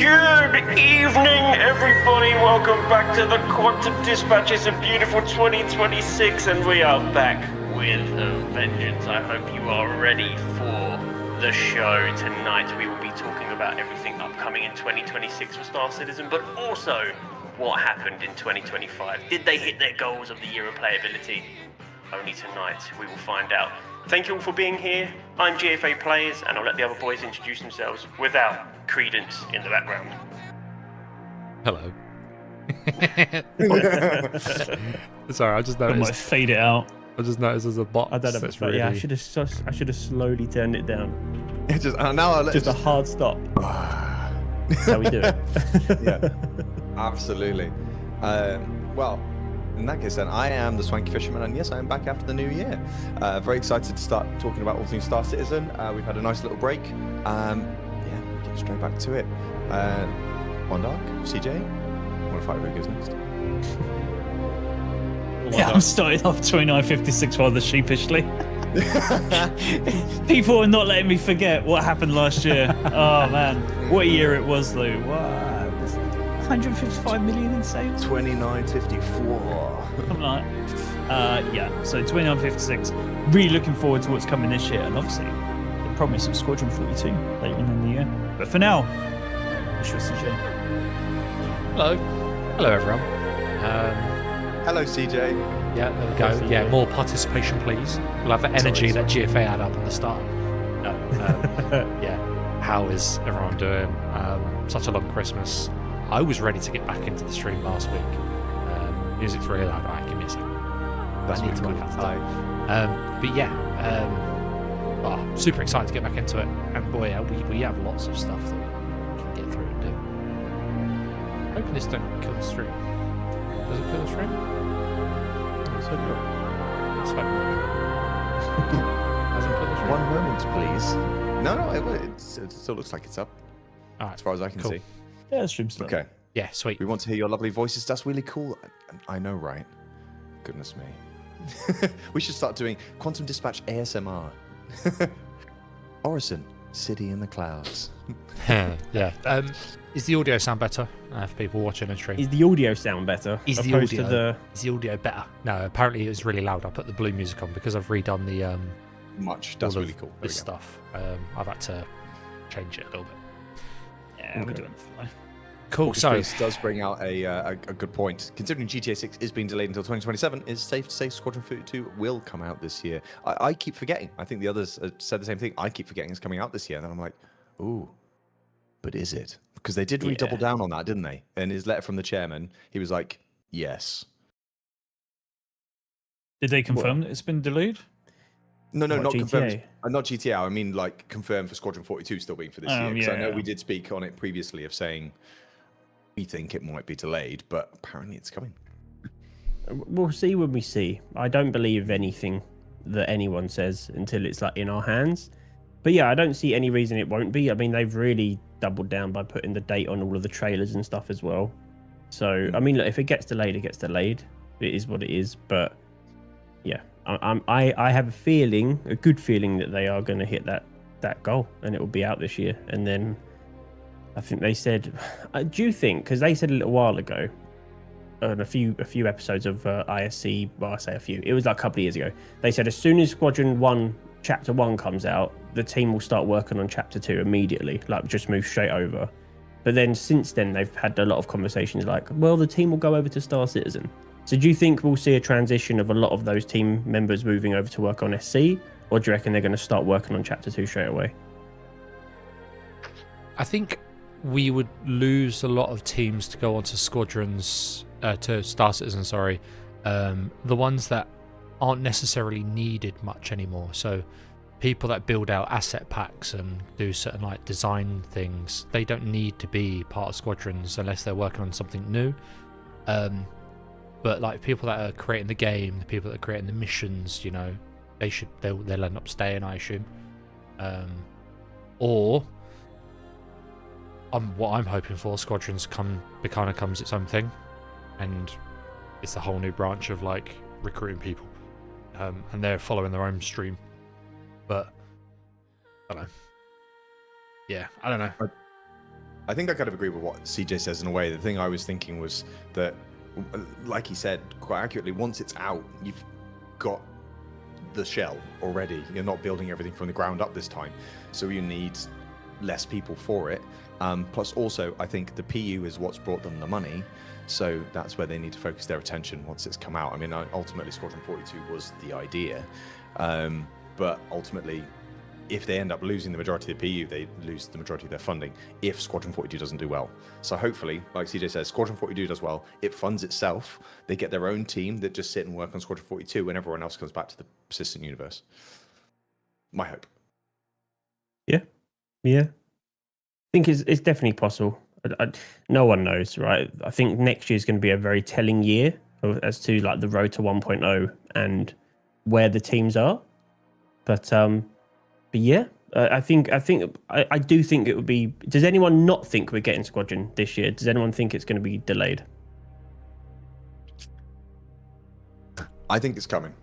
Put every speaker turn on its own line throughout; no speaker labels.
Good evening, everybody. Welcome back to the Quantum Dispatch. It's a beautiful 2026, and we are back with a vengeance. I hope you are ready for the show. Tonight, we will be talking about everything upcoming in 2026 for Star Citizen, but also what happened in 2025. Did they hit their goals of the year of playability? Only tonight we will find out. Thank you all for being here. I'm GFA Players, and I'll let the other boys introduce themselves without Credence in the background.
Hello. Sorry, I just noticed.
I might fade it out.
I just noticed there's a box.
I don't know if it's really... Yeah, I should have slowly turned it down.
Just now I'll
just a hard stop. That's how we do it.
Yeah, absolutely. Well, in that case then, I am the Swanky Fisherman, and yes, I am back after the new year. Very excited to start talking about all things Star Citizen. We've had a nice little break. Yeah, get straight back to it. Mondark, CJ, want to fight who goes next?
Yeah, I'm starting off 2956 rather sheepishly. People are not letting me forget what happened last year. Oh man, what a year it was though. Wow. 155 million in sales.
2954.
I'm like, yeah. So 2956. Really looking forward to what's coming this year, and obviously the promise of Squadron 42 later in the year. But for now, what's your CJ?
Hello everyone.
Hello, CJ.
Yeah, there we go. Yeah, more participation, please. We'll have the energy that GFA had up at the start. No, yeah. How is everyone doing? Such a long Christmas. I was ready to get back into the stream last week. Music's really loud. Alright, give me a second.
That's
I need to
really
work
cool.
out. But yeah, super excited to get back into it. And boy, yeah, we have lots of stuff that we can get through and do. Hoping this don't kill the stream. Does it kill the stream?
Let's hope not.
Let's hope not. Hasn't killed the stream.
One moment, please. No, it still looks like it's up.
All right,
as far as I can
cool.
see.
Yeah, stream's still.
Okay.
Yeah, sweet.
We want to hear your lovely voices. That's really cool. I know, right? Goodness me. We should start doing Quantum Dispatch ASMR. Orison, City in the Clouds.
Yeah. Is the audio sound better for people watching and stream?
Is the audio sound better?
Is the audio better? No, apparently it was really loud. I put the blue music on because I've redone the
That's really cool.
This stuff. I've had to change it a little bit.
Yeah, we're doing the fly.
Cool. So
this does bring out a good point. Considering GTA 6 is being delayed until 2027, it's safe to say Squadron 42 will come out this year. I keep forgetting. I think the others said the same thing. I keep forgetting it's coming out this year, and then I'm like, ooh, but is it? Because they did double down on that, didn't they? In his letter from the chairman, he was like, yes.
Did they confirm that it's been delayed?
No, not
GTA?
confirmed. Not GTA. I mean, like confirmed for Squadron 42 still being for this year. Because I know we did speak on it previously of saying we think it might be delayed, but apparently it's coming.
We'll see when we see. I don't believe anything that anyone says until it's like in our hands. But yeah, I don't see any reason it won't be. I mean, they've really doubled down by putting the date on all of the trailers and stuff as well. So I mean, look, if it gets delayed, it gets delayed. It is what it is. But yeah, I have a good feeling that they are going to hit that goal, and it will be out this year. And then I think they said, do you think, because they said a little while ago, on a few episodes of ISC, well, I say a few, it was like a couple of years ago, they said as soon as Squadron 1 Chapter 1 comes out, the team will start working on Chapter 2 immediately, like just move straight over. But then since then, they've had a lot of conversations like, well, the team will go over to Star Citizen. So do you think we'll see a transition of a lot of those team members moving over to work on SC, or do you reckon they're going to start working on Chapter 2 straight away?
I think we would lose a lot of teams to go onto Squadrons, to Star Citizen, sorry. The ones that aren't necessarily needed much anymore. So people that build out asset packs and do certain like design things, they don't need to be part of Squadrons unless they're working on something new. But like people that are creating the game, the people that are creating the missions, you know, they'll end up staying, I assume. Or what I'm hoping for, Squadrons becomes its own thing, and it's a whole new branch of like recruiting people, and they're following their own stream. But I don't know. Yeah, I don't know.
I think I kind of agree with what CJ says in a way. The thing I was thinking was that, like he said quite accurately, once it's out, you've got the shell already. You're not building everything from the ground up this time, so you need less people for it. Plus, also, I think the PU is what's brought them the money, so that's where they need to focus their attention once it's come out. I mean, ultimately, Squadron 42 was the idea, but ultimately, if they end up losing the majority of the PU, they lose the majority of their funding if Squadron 42 doesn't do well. So hopefully, like CJ says, Squadron 42 does well, it funds itself, they get their own team that just sit and work on Squadron 42 and everyone else comes back to the persistent universe. My hope.
Yeah. I think it's definitely possible. No one knows, right? I think next year is going to be a very telling year as to like the road to 1.0 and where the teams are. But yeah, I do think it would be. Does anyone not think we're getting Squadron this year? Does anyone think it's going to be delayed?
I think it's coming.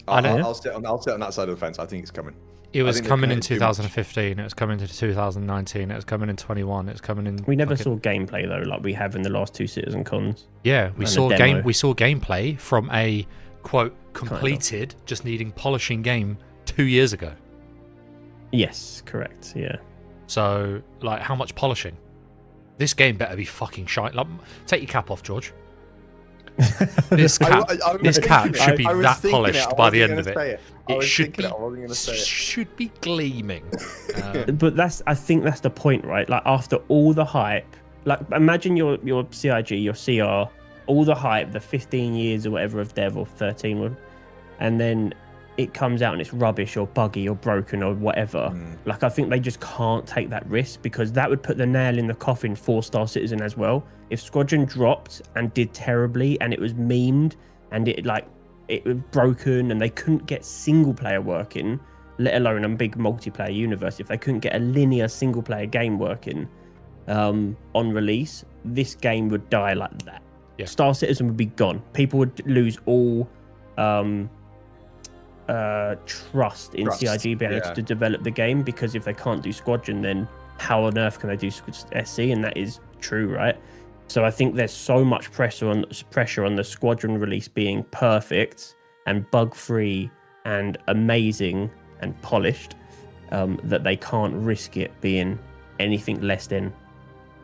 I know.
I'll sit on that side of the fence. I think it's coming.
It was coming in 2015. It was coming in 2019. It was coming in 21. It was coming in.
We never saw gameplay though, like we have in the last two Citizen Cons.
Yeah, we saw gameplay from a quote completed, just needing polishing game 2 years ago.
Yes, correct. Yeah.
So, like, how much polishing? This game better be fucking shite. Like, take your cap off, George. This cap should be that polished by the end of it. It should be gleaming.
But I think that's the point, right? Like after all the hype, like imagine your CIG, your CR, all the hype, the 15 years or whatever of dev or 13, and then it comes out and it's rubbish or buggy or broken or whatever. Like I think they just can't take that risk because that would put the nail in the coffin for Star Citizen as well. If Squadron dropped and did terribly and it was memed and it was broken and they couldn't get single player working, let alone a big multiplayer universe, if they couldn't get a linear single player game working on release, this game would die like that.
Yeah.
Star Citizen would be gone. People would lose all trust in CIG being able to develop the game, because if they can't do Squadron, then how on earth can they do SC? And that is true, right? So I think there's so much pressure on the Squadron release being perfect and bug-free and amazing and polished that they can't risk it being anything less than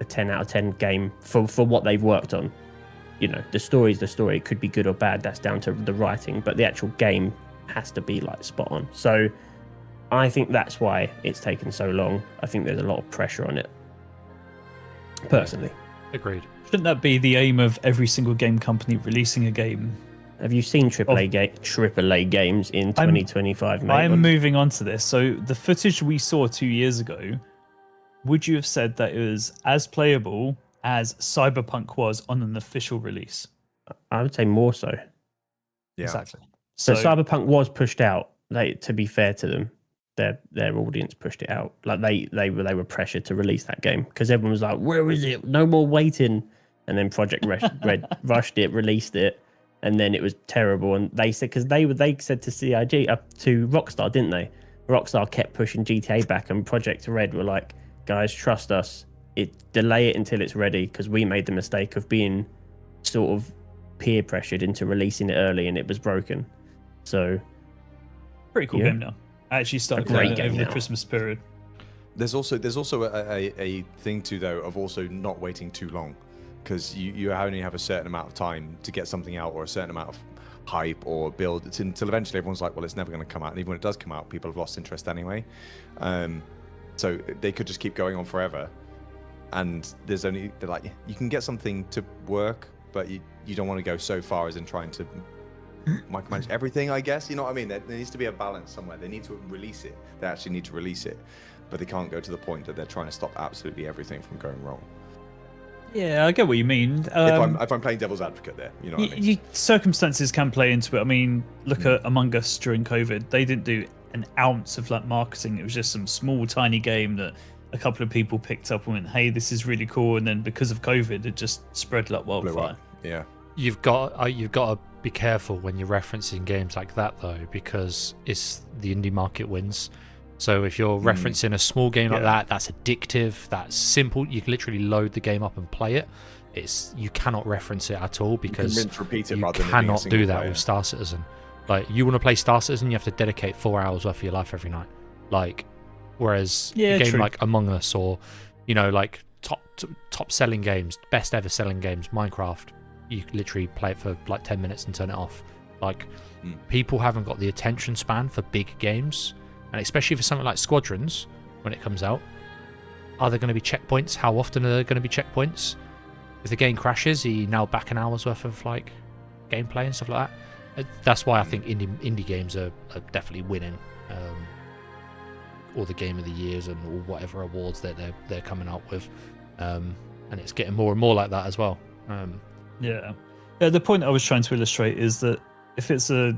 a 10 out of 10 game for what they've worked on. You know, the story's the story. It could be good or bad. That's down to the writing, but the actual game has to be like spot on. So I think that's why it's taken so long. I think there's a lot of pressure on it, personally.
Agreed.
Shouldn't that be the aim of every single game company releasing a game?
Have you seen AAA games in 2025, mate?
I'm moving on to this. So the footage we saw 2 years ago, would you have said that it was as playable as Cyberpunk was on an official release?
I would say more so.
Yeah.
Exactly.
So Cyberpunk was pushed out. To be fair to them, their audience pushed it out. Like they were pressured to release that game because everyone was like, "Where is it? No more waiting." And then Project Red rushed it, released it, and then it was terrible. And they said, because they said to CIG to Rockstar, didn't they? Rockstar kept pushing GTA back, and Project Red were like, "Guys, trust us. Delay it until it's ready," because we made the mistake of being sort of peer pressured into releasing it early, and it was broken. So
pretty cool game now. I actually started playing it over the Christmas period.
There's also a thing too though of also not waiting too long, because you only have a certain amount of time to get something out or a certain amount of hype or build until eventually everyone's like, well, it's never going to come out, and even when it does come out, people have lost interest anyway. So they could just keep going on forever, and they're like, you can get something to work, but you don't want to go so far as in trying to micromanage everything, I guess. You know what I mean? There needs to be a balance somewhere. They need to release it. They actually need to release it, but they can't go to the point that they're trying to stop absolutely everything from going wrong.
Yeah, I get what you mean.
If I'm playing devil's advocate there, you know what I mean?
Circumstances can play into it. I mean, look at Among Us during COVID. They didn't do an ounce of like marketing. It was just some small, tiny game that a couple of people picked up and went, "Hey, this is really cool." And then because of COVID, it just spread like wildfire.
Yeah.
You've got to be careful when you're referencing games like that though, because it's the indie market wins. So if you're referencing a small game like
Yeah.
that, that's addictive, that's simple. You can literally load the game up and play it. You cannot reference it at all because
rinse, repeat it
you
rather than it being a
cannot
single
do that
player.
with Star Citizen. Like, you want to play Star Citizen, you have to dedicate 4 hours worth of your life every night. Like, whereas
Yeah,
a game
true.
like Among Us or, you know, like top selling games, best ever selling games, Minecraft, you can literally play it for like 10 minutes and turn it off. Like, people haven't got the attention span for big games, and especially for something like Squadrons when it comes out. Are there going to be checkpoints? How often are there going to be checkpoints? If the game crashes, are you now back an hour's worth of like gameplay and stuff like that? That's why I think indie games are definitely winning all the Game of the Years and all whatever awards that they're coming out with, and it's getting more and more like that as well.
Yeah. The point I was trying to illustrate is that if it's a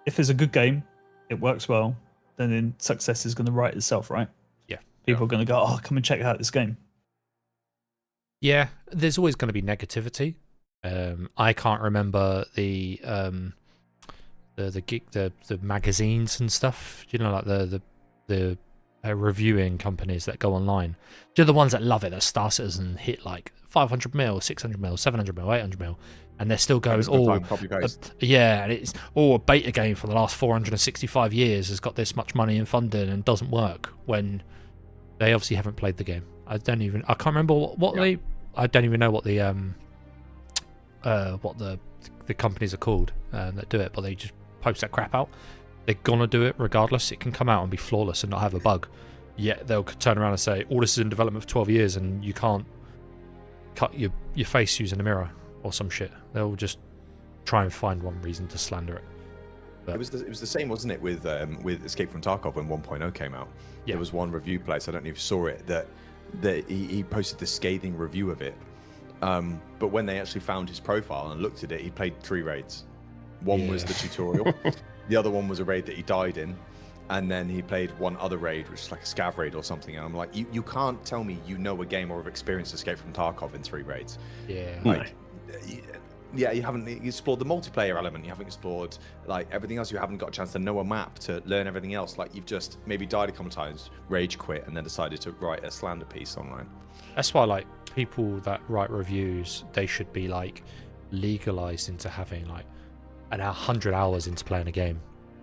good game, it works well, then success is going to write itself, right?
Yeah.
People are going to go, oh, come and check out this game.
Yeah, there's always going to be negativity. I can't remember the magazines and stuff. You know, like the reviewing companies that go online. They're the ones that love it. That Star Citizen hit like 500 mil, 600 mil, 700 mil, 800 mil, and they're still going,
Copy paste.
yeah, and it's a beta game for the last 465 years has got this much money and funding and doesn't work, when they obviously haven't played the game. I can't remember I don't even know what the companies are called that do it, but they just post that crap out. They're gonna do it regardless. It can come out and be flawless and not have a bug, yet they'll turn around and say, all this is in development for 12 years and you can't cut your face using a mirror or some shit. They'll just try and find one reason to slander it. But
It was the same, wasn't it, with Escape from Tarkov when 1.0 came out?
Yeah.
There was one review place, I don't know if you saw it, that he posted this scathing review of it. But when they actually found his profile and looked at it, he played 3 raids. One was the tutorial, the other one was a raid that he died in, and then he played one other raid, which is like a scav raid or something. And I'm like, you can't tell me you know a game or have experienced Escape from Tarkov in 3 raids.
yeah,
Like, yeah, you haven't explored the multiplayer element. You haven't explored like everything else. You haven't got a chance to know a map, to learn everything else. Like, you've just maybe died a couple of times, rage quit, and then decided to write a slander piece online.
that's why like people that write reviews, they should be like legalized into having like 100 hours into playing a game.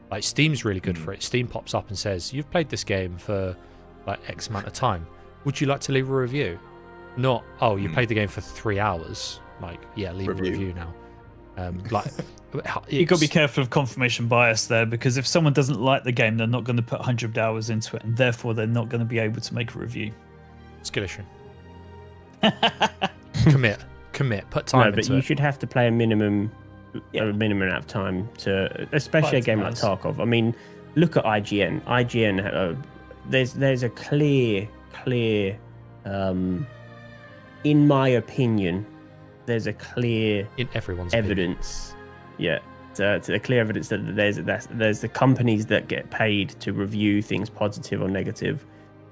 Like, Steam's really good for it. Steam pops up and says, you've played this game for like X amount of time, would you like to leave a review? Not, oh, you played the game for 3 hours, like, yeah, leave a review now. Like,
You've got to be careful of confirmation bias there, because if someone doesn't like the game, they're not going to put 100 hours into it, and therefore they're not going to be able to make a review.
skill issue. commit put time
No, but
into
you
it.
should have to play a minimum amount of time to, especially a
5
game like
hours.
Tarkov. I mean, look at IGN. IGN, there's a clear, in my opinion, there's a clear
in everyone's opinion.
evidence. Yeah, to the clear evidence that there's the companies that get paid to review things positive or negative.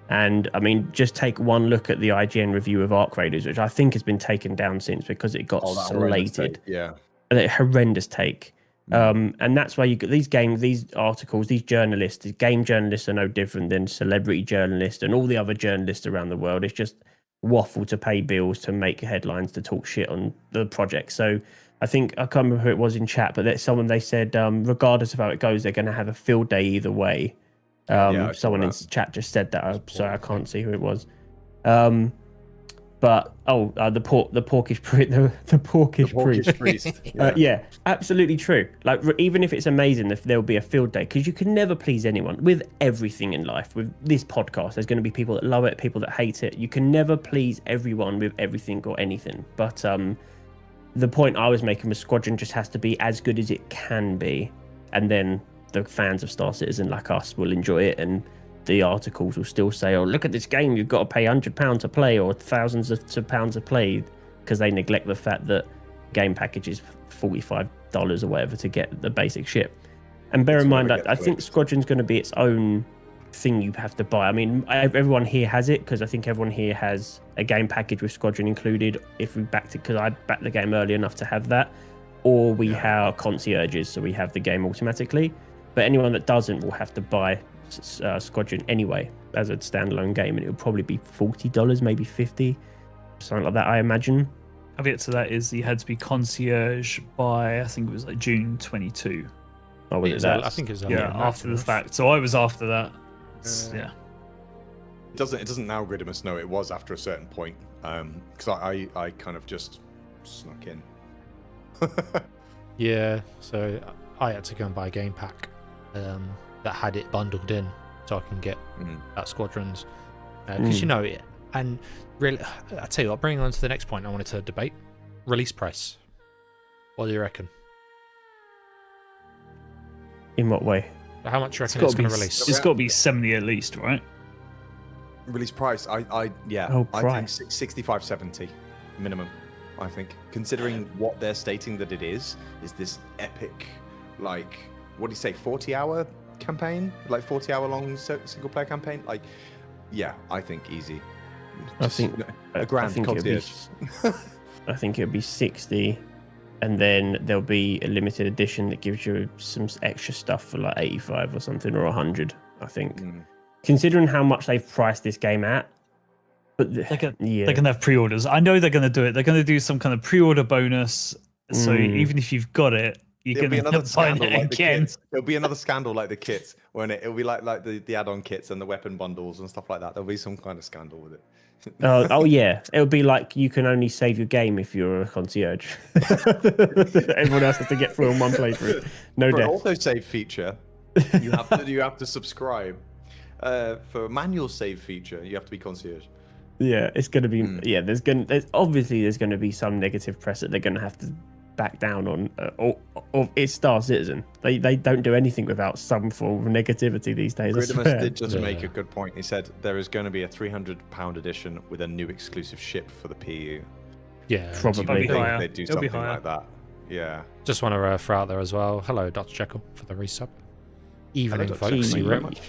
And I mean, just take one look at the IGN review of Arc Raiders, which I think has been taken down since because it got
that horrendous
slated.
take, yeah.
A horrendous take. And that's why you get these articles, these journalists, game journalists are no different than celebrity journalists and all the other journalists around the world. It's just waffle to pay bills, to make headlines, to talk shit on the project. So I think, I can't remember who it was in chat, but they said, regardless of how it goes, they're going to have a field day either way.
I saw
Someone in
that.
chat just said that, so I can't see who it was. But the porkish priest. Yeah, absolutely true. Like, even if it's amazing, if there'll be a field day, because you can never please anyone with everything in life. With this podcast, there's going to be people that love it, people that hate it. You can never please everyone with everything or anything. But the point I was making was Squadron just has to be as good as it can be, and then the fans of Star Citizen like us will enjoy it, and the articles will still say, oh, look at this game, you've got to pay £100 to play, or thousands of pounds to play, because they neglect the fact that game package is $45 or whatever to get the basic ship. And bear in mind that I think Squadron's going to be its own thing you have to buy. I mean, everyone here has it, because I think everyone here has a game package with Squadron included, if we backed it, because I backed the game early enough to have that, or we have concierges, so we have the game automatically. But anyone that doesn't will have to buy Squadron anyway as a standalone game, and it would probably be $40, maybe $50, something like that, I imagine.
Caveat to that is you had to be concierge by, I think it was like June 22.
Oh, was it that?
I think it's
Yeah, after the fact. So I was after that. Yeah.
It doesn't now, Gridimus. No, it was after a certain point. Because I kind of just snuck in.
Yeah, so I had to go and buy a game pack that had it bundled in, so I can get that Squadrons. Because you know, and really, I tell you what, bringing on to the next point I wanted to debate: release price. What do you reckon?
In what way?
How much do you reckon it's going to release?
It's got to be 70 at least, right?
Release price, I think 65, 70 minimum. I think, considering what they're stating that it is this epic, like, what do you say, 40-hour campaign, like 40-hour long single player campaign, like, yeah, I think easy.
I think
a grand concierge.
I think it'll be 60, and then there'll be a limited edition that gives you some extra stuff for like 85 or something, or 100. I think, considering how much they've priced this game at. But
they're going to have pre-orders. I know they're going to do it. They're going to do some kind of pre-order bonus. So even if you've got it, you're going to end up buying it again.
There'll be another scandal like the kits, won't it? It'll be like the add-on kits and the weapon bundles and stuff like that. There'll be some kind of scandal with it.
Oh yeah, it'll be like you can only save your game if you're a concierge. Everyone else has to get through in one playthrough. No death.
For autosave feature, you have to subscribe. For a manual save feature, you have to be concierge.
Yeah, it's going to be. Yeah, there's going to be some negative press that they're going to have to back down on. Or it's Star Citizen. They don't do anything without some form of negativity these days.
Gridimus did just make a good point. He said there is going to be a £300 edition with a new exclusive ship for the PU.
Yeah,
probably.
They do something like that. Yeah.
Just want to throw out there as well. Hello, Dr. Jekyll, for the resub. Evening, folks.
Thank you very much.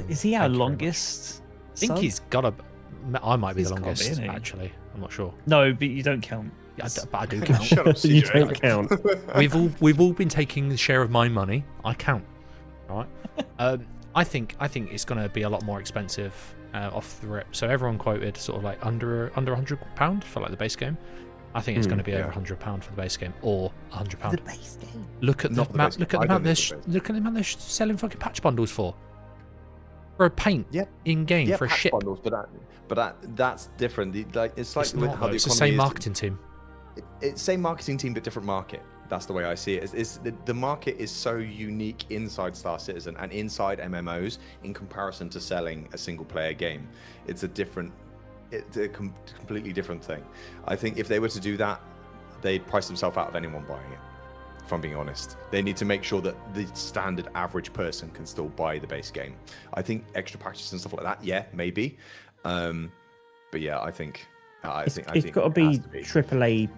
Is he our longest?
I think he's got a. I might be the
He's
longest,
got me,
actually. I'm not sure.
No, but you don't count.
Yeah, but I do count.
Shut up,
You
CJ.
don't count.
We've all been taking a share of my money. I count. Right. I think it's going to be a lot more expensive off the rip. So everyone quoted sort of like under £100 for like the base game. I think it's going to be over £100 for the base game, or £100.
The base game.
Look at the amount. Look at the amount they're selling fucking patch bundles for a paint in game for a ship.
Bundles, but that's different. It's like with how
it's the same marketing team.
It's same marketing team, but different market. That's the way I see it. The market is so unique inside Star Citizen and inside MMOs in comparison to selling a single player game. It's a completely different thing. I think if they were to do that, they'd price themselves out of anyone buying it. If I'm being honest, they need to make sure that the standard average person can still buy the base game. I think extra packages and stuff like that, yeah, maybe. But yeah, I think
it's got to be AAA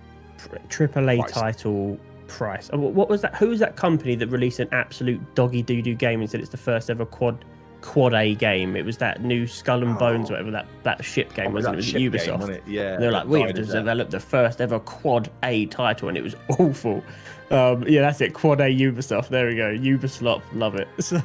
title price. What was that? Who was that company that released an absolute doggy doo-doo game and said it's the first ever quad A game? It was that new Skull and Bones, whatever that ship game wasn't it? It was at Ubisoft.
Game, wasn't it? Yeah.
They're like, we have developed the first ever quad A title, and it was awful. Yeah, that's it. Quad A Ubisoft. There we go. Ubisoft, love it. So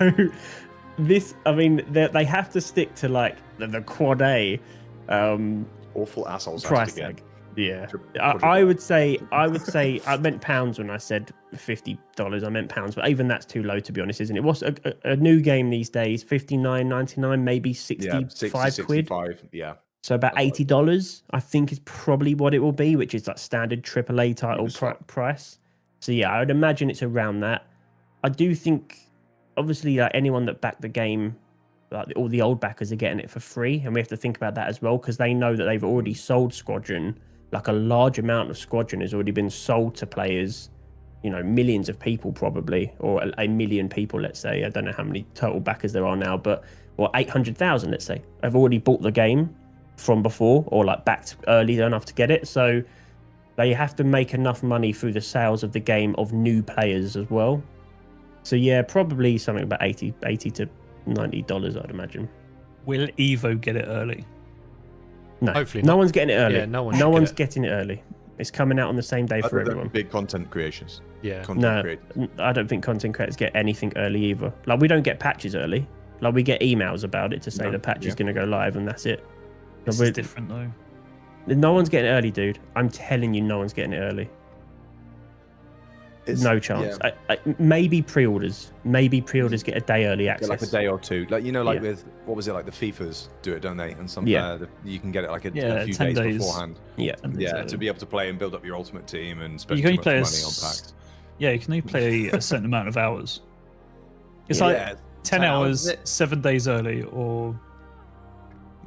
this, I mean, they have to stick to like the quad A.
Awful assholes.
Price tag. Yeah, I would say I meant pounds when I said $50. I meant pounds, but even that's too low, to be honest, isn't it? What's a new game these days? $59.99, maybe 65 quid.
Yeah.
So about $80, I think, is probably what it will be, which is like standard AAA title price. So yeah, I would imagine it's around that. I do think, obviously, anyone that backed the game, like all the old backers are getting it for free, and we have to think about that as well, because they know that they've already sold Squadron. Like a large amount of Squadron has already been sold to players, millions of people probably, or a million people, let's say. I don't know how many total backers there are now, but 800,000, let's say, have already bought the game from before, or like backed early enough to get it. So they have to make enough money through the sales of the game of new players as well. So yeah, probably something about $80 to $90, I'd imagine.
Will Evo get it early?
No,
hopefully
no
not.
one's getting it early.
Yeah, no one's
getting it early. It's coming out on the same day for everyone.
Big content creations.
Yeah.
No, I don't think content creators get anything early either. Like, we don't get patches early. Like we get emails about it to say the patch is going to go live, and that's it.
This is different though.
No one's getting it early, dude. I'm telling you, no one's getting it early. No chance.
Yeah.
Maybe pre-orders. Maybe pre-orders get a day early access.
Like a day or two. Like with what was it, like the FIFAs do it, don't they? And some you can get it like a few
10
days beforehand.
Yeah.
To be able to play and build up your ultimate team and spend
You
too
can
much
only
money
play
on packs.
Yeah, you can only play a certain amount of hours. It's
Yeah.
like 10 hours,
hours.
7 days early, or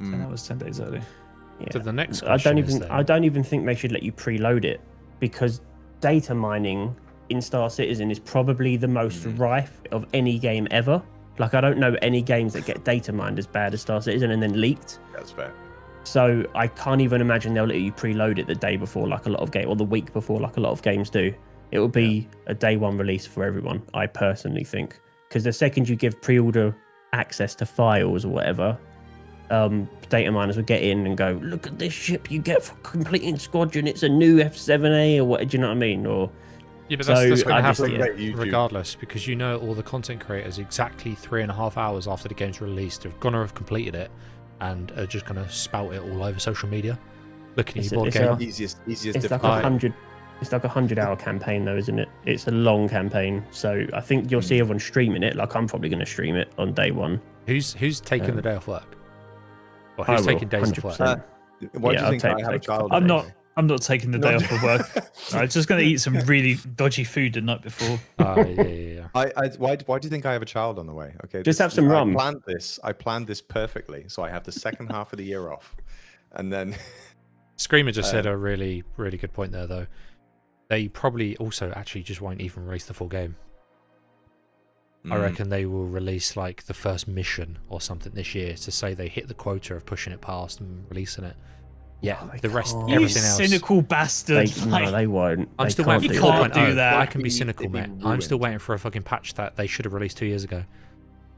10 hours, 10 days early.
So the next
I
question
I don't even think they should let you preload it, because data mining in Star Citizen is probably the most rife of any game ever. Like, I don't know any games that get data mined as bad as Star Citizen and then leaked.
That's fair.
So I can't even imagine they'll let you preload it the day before, like a lot of or the week before, like a lot of games do. It will be a day one release for everyone, I personally think, because the second you give pre-order access to files or whatever, data miners will get in and go, look at this ship you get for completing Squadron. It's a new F7A or what? Do you know what I mean? Or
Yeah, but that's going to
I just-
happen
yeah.
regardless, because you know all the content creators exactly 3.5 hours after the game's released are going to have completed it and are just going to spout it all over social media. Looking at
It's
your board
a-
gamer.
Easiest
it's like
difficult.
It's like 100-hour campaign though, isn't it? It's a long campaign, so I think you'll see everyone streaming it. Like, I'm probably going to stream it on day one.
Who's taking the day off work? Or
I
who's
will,
taking days off work?
100%.
Why do
Yeah,
you
I'll
think
take-
I have a
take-
child?
I'm not taking the day off for work. I'm just going to eat some really dodgy food the night before.
Yeah.
Why do you think I have a child on the way? Okay,
Just have some rum.
I planned this perfectly, so I have the second half of the year off, and then
Screamer just said a really, really good point there, though. They probably also actually just won't even release the full game. I reckon they will release like the first mission or something this year to say they hit the quota of pushing it past and releasing it. Yeah,
they
the rest,
can't.
You
everything else.
cynical bastard.
No, they won't.
I'm
They
still
can't
waiting
You
for
do
can't
that.
4.0.
do that.
I can be
They'd
cynical,
be
mate. I'm still
ruined.
waiting for a fucking patch that they should have released 2 years ago.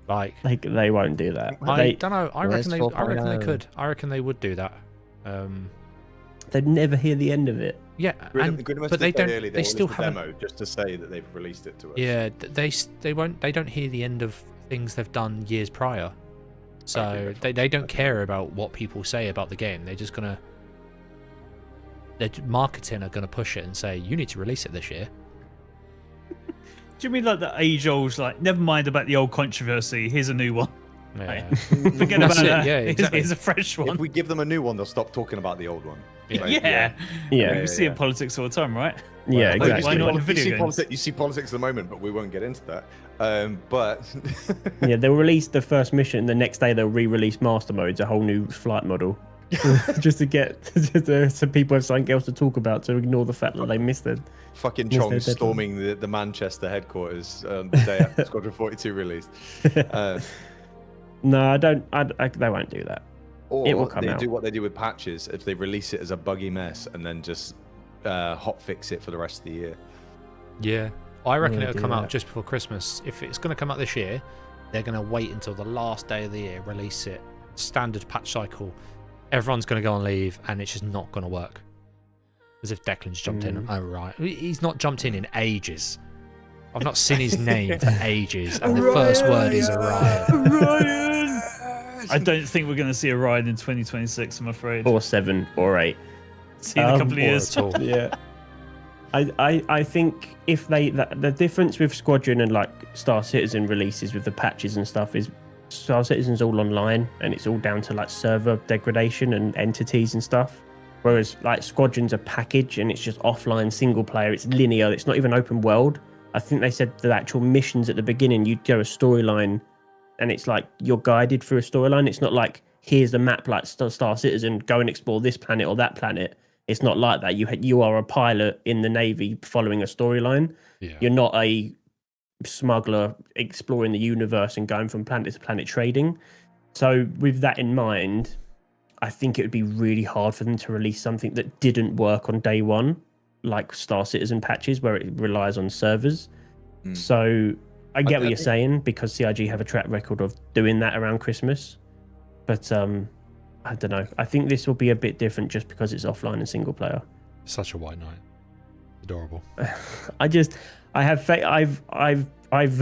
Like,
They won't do that.
I don't know. I
Where's
reckon they
4.0?
could. I reckon they would do that.
They'd never hear the end of it.
Yeah, but they don't. They still haven't.
demo just to say that they've released it to us.
Yeah, they won't. They don't hear the end of things they've done years prior. So
Okay,
they don't care about what people say about the game. They're just gonna. Their marketing are gonna push it and say you need to release it this year.
Do you mean like the age-old, like, never mind about the old controversy, here's a new one.
Yeah.
Forget
That's
about
it,
that.
yeah, exactly.
Here's a fresh
If
one.
we give them a new one, they'll stop talking about the old one.
Yeah.
Like,
Yeah.
Yeah,
We see it in politics all the time, right?
yeah,
Well,
exactly.
Why not in
You
video
see,
games?
you see politics at the moment, but we won't get into that. But
Yeah, they'll release the first mission. The next day, they'll re-release Master Modes, a whole new flight model, just to get so people have something else to talk about to ignore the fact that they missed it.
fucking
Yes,
Chong
they're dead.
storming the Manchester headquarters the day after Squadron 42 released.
No, I don't. They won't do that.
Or
It will come
they
out.
do what they do with patches if they release it as a buggy mess and then just hot fix it for the rest of the year.
Yeah, I reckon
Yeah,
it'll
do
come out
that.
just before Christmas. If it's going to come out this year, they're going to wait until the last day of the year, release it, standard patch cycle. Everyone's going to go on leave, and it's just not going to work. As if Declan's jumped in. Oh right, he's not jumped in ages. I've not seen his name for ages, and the first word is Orion.
Ryan! I don't think we're going to see a Ryan in 2026, I'm afraid.
Or 7 or 8.
See in a couple of
Or
years.
at all.
Yeah. I think if the difference with Squadron and like Star Citizen releases with the patches and stuff is Star Citizen's all online and it's all down to like server degradation and entities and stuff. Whereas like Squadron's a package and it's just offline single player. It's linear. It's not even open world. I think they said the actual missions at the beginning, you'd go a storyline and it's like you're guided through a storyline. It's not like here's the map like Star Citizen, go and explore this planet or that planet. It's not like that. You are a pilot in the Navy following a storyline.
Yeah.
You're not a smuggler exploring the universe and going from planet to planet trading. So with that in mind, I think it would be really hard for them to release something that didn't work on day one, like Star Citizen patches where it relies on servers. So I get what you're saying because CIG have a track record of doing that around Christmas. But I don't know. I think this will be a bit different just because it's offline and single player.
Such a white knight. Adorable.
I have faith. I've I've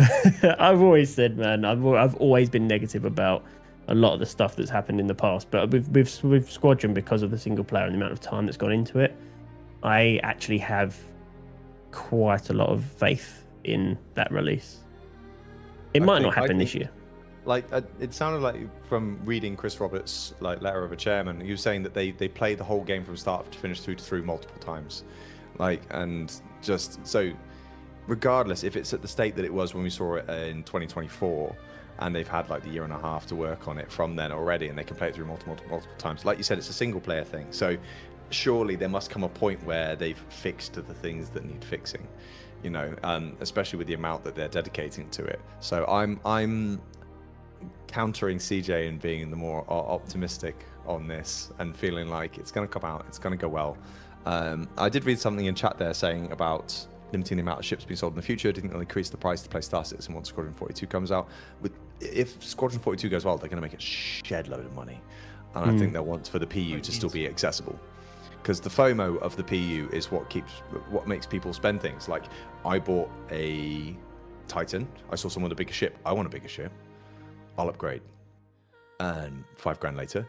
I've always said, man, I've always been negative about a lot of the stuff that's happened in the past, but with Squadron, because of the single player and the amount of time that's gone into it, I actually have quite a lot of faith in that release. It might not happen this year.
Like it sounded like from reading Chris Roberts' like letter of a chairman, he was saying that they play the whole game from start to finish through multiple times, like, and just so regardless if it's at the state that it was when we saw it in 2024, and they've had like the year and a half to work on it from then already, and they can play it through multiple times. Like you said, it's a single player thing, so surely there must come a point where they've fixed the things that need fixing, you know, especially with the amount that they're dedicating to it. So I'm countering CJ and being the more optimistic on this and feeling like it's going to come out, it's going to go well. I did read something in chat there saying about limiting the amount of ships being sold in the future. Didn't really increase the price to play Star Citizen once Squadron 42 comes out. If Squadron 42 goes well, they're going to make a shed load of money, and I think they'll want for the PU to still be accessible, because the FOMO of the PU is what makes people spend things. Like, I bought a Titan, I saw someone with a bigger ship, I want a bigger ship, I'll upgrade, and $5,000 later.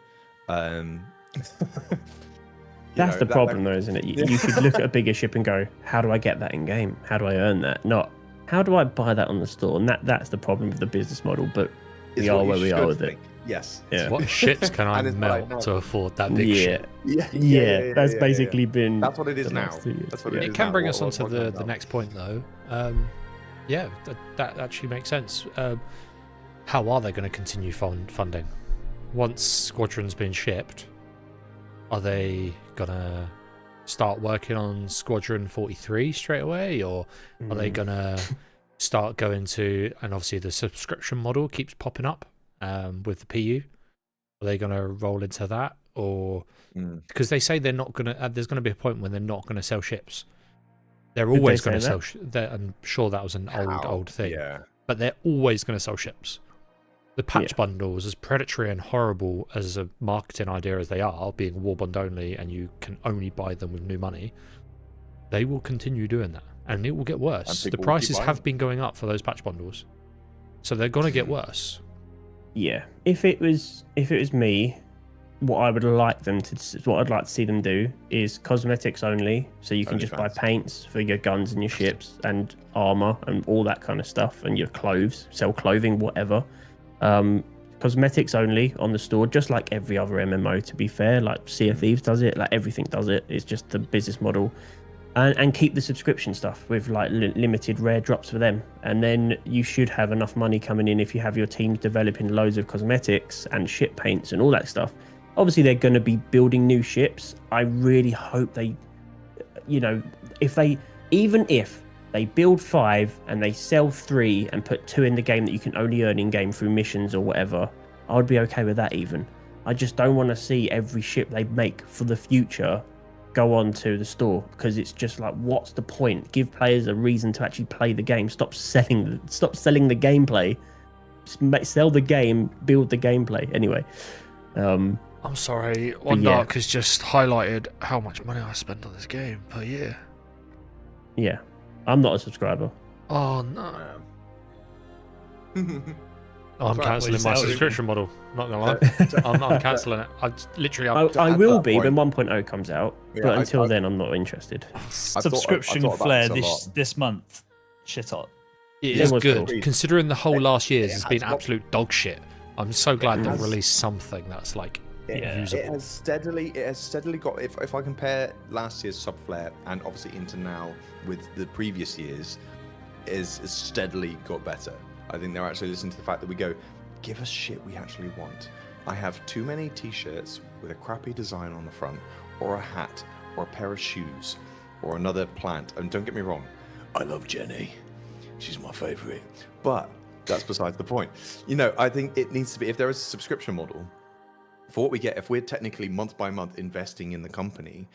That's the problem, though, isn't it? You should look at a bigger ship and go, how do I get that in game? How do I earn that? Not, how do I buy that on the store? And that's the problem with the business model, but we are where we are with it.
Yes.
Yeah.
What ships can I melt to afford that big ship?
Yeah. That's basically been...
That's what it is now. That's what it is
It can
now.
bring us on to the next point, though. Yeah, that actually makes sense. How are they going to continue funding? Once Squadron's been shipped, are they going to start working on Squadron 43 straight away? Or are they going to start going to... And obviously the subscription model keeps popping up with the PU. Are they going to roll into that? Or... Because they say they're not going to... there's going to be a point when they're not going to sell ships. They're always going to sell... I'm sure that was an old thing.
Yeah.
But they're always going to sell ships. The patch bundles, as predatory and horrible as a marketing idea as they are, being warbond only and you can only buy them with new money, they will continue doing that. And it will get worse. The prices have been going up for those patch bundles. So they're going to get worse.
Yeah. If it was me, what I'd like to see them do is cosmetics only, so you can just buy paints for your guns and your ships and armor and all that kind of stuff, and your clothes, sell clothing, whatever. Cosmetics only on the store, just like every other MMO, to be fair. Like Sea of Thieves does it, like everything does it. It's just the business model. And keep the subscription stuff with like limited rare drops for them. And then you should have enough money coming in if you have your teams developing loads of cosmetics and ship paints and all that stuff. Obviously, they're going to be building new ships. I really hope they, if they build 5 and they sell 3 and put 2 in the game that you can only earn in game through missions or whatever, I would be okay with that even. I just don't want to see every ship they make for the future go on to the store, because it's just like, what's the point? Give players a reason to actually play the game. Stop selling the gameplay. Sell the game, build the gameplay. Anyway.
I'm sorry, One Dark has just highlighted how much money I spend on this game per year.
Yeah. I'm not a subscriber.
Oh no. I'm cancelling my subscription model. Not gonna lie, I'm cancelling it.
I will be when 1.0 comes out, but until then, I'm not interested.
Subscription flare this month. Shit hot.
It is good, considering the whole last year's has been absolute dog shit. I'm so glad they've released something that's like usable.
It has steadily got. If I compare last year's sub flare and obviously into now with the previous years, is steadily got better. I think they're actually listening to the fact that we go, give us shit we actually want. I have too many t-shirts with a crappy design on the front, or a hat, or a pair of shoes, or another plant. And don't get me wrong, I love Jenny. She's my favorite. But that's besides the point. I think it needs to be, if there is a subscription model, for what we get, if we're technically month by month investing in the company,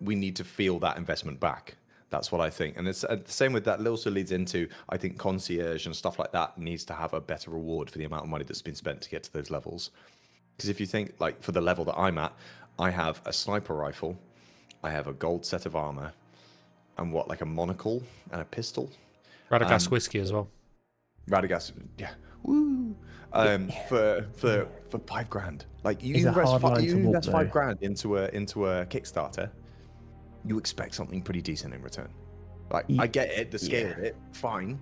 we need to feel that investment back. That's what I think. And it's the same with that. It also leads into, I think, concierge and stuff like that needs to have a better reward for the amount of money that's been spent to get to those levels. Because if you think, like, for the level that I'm at, I have a sniper rifle, I have a gold set of armor, and like a monocle and a pistol.
Radagast whiskey as well.
Radagast, yeah, woo. For $5,000, like you
It's a
invest,
hard line
you
to walk,
invest
though.
$5,000 into a Kickstarter, you expect something pretty decent in return. Like I get it, the scale of it, fine.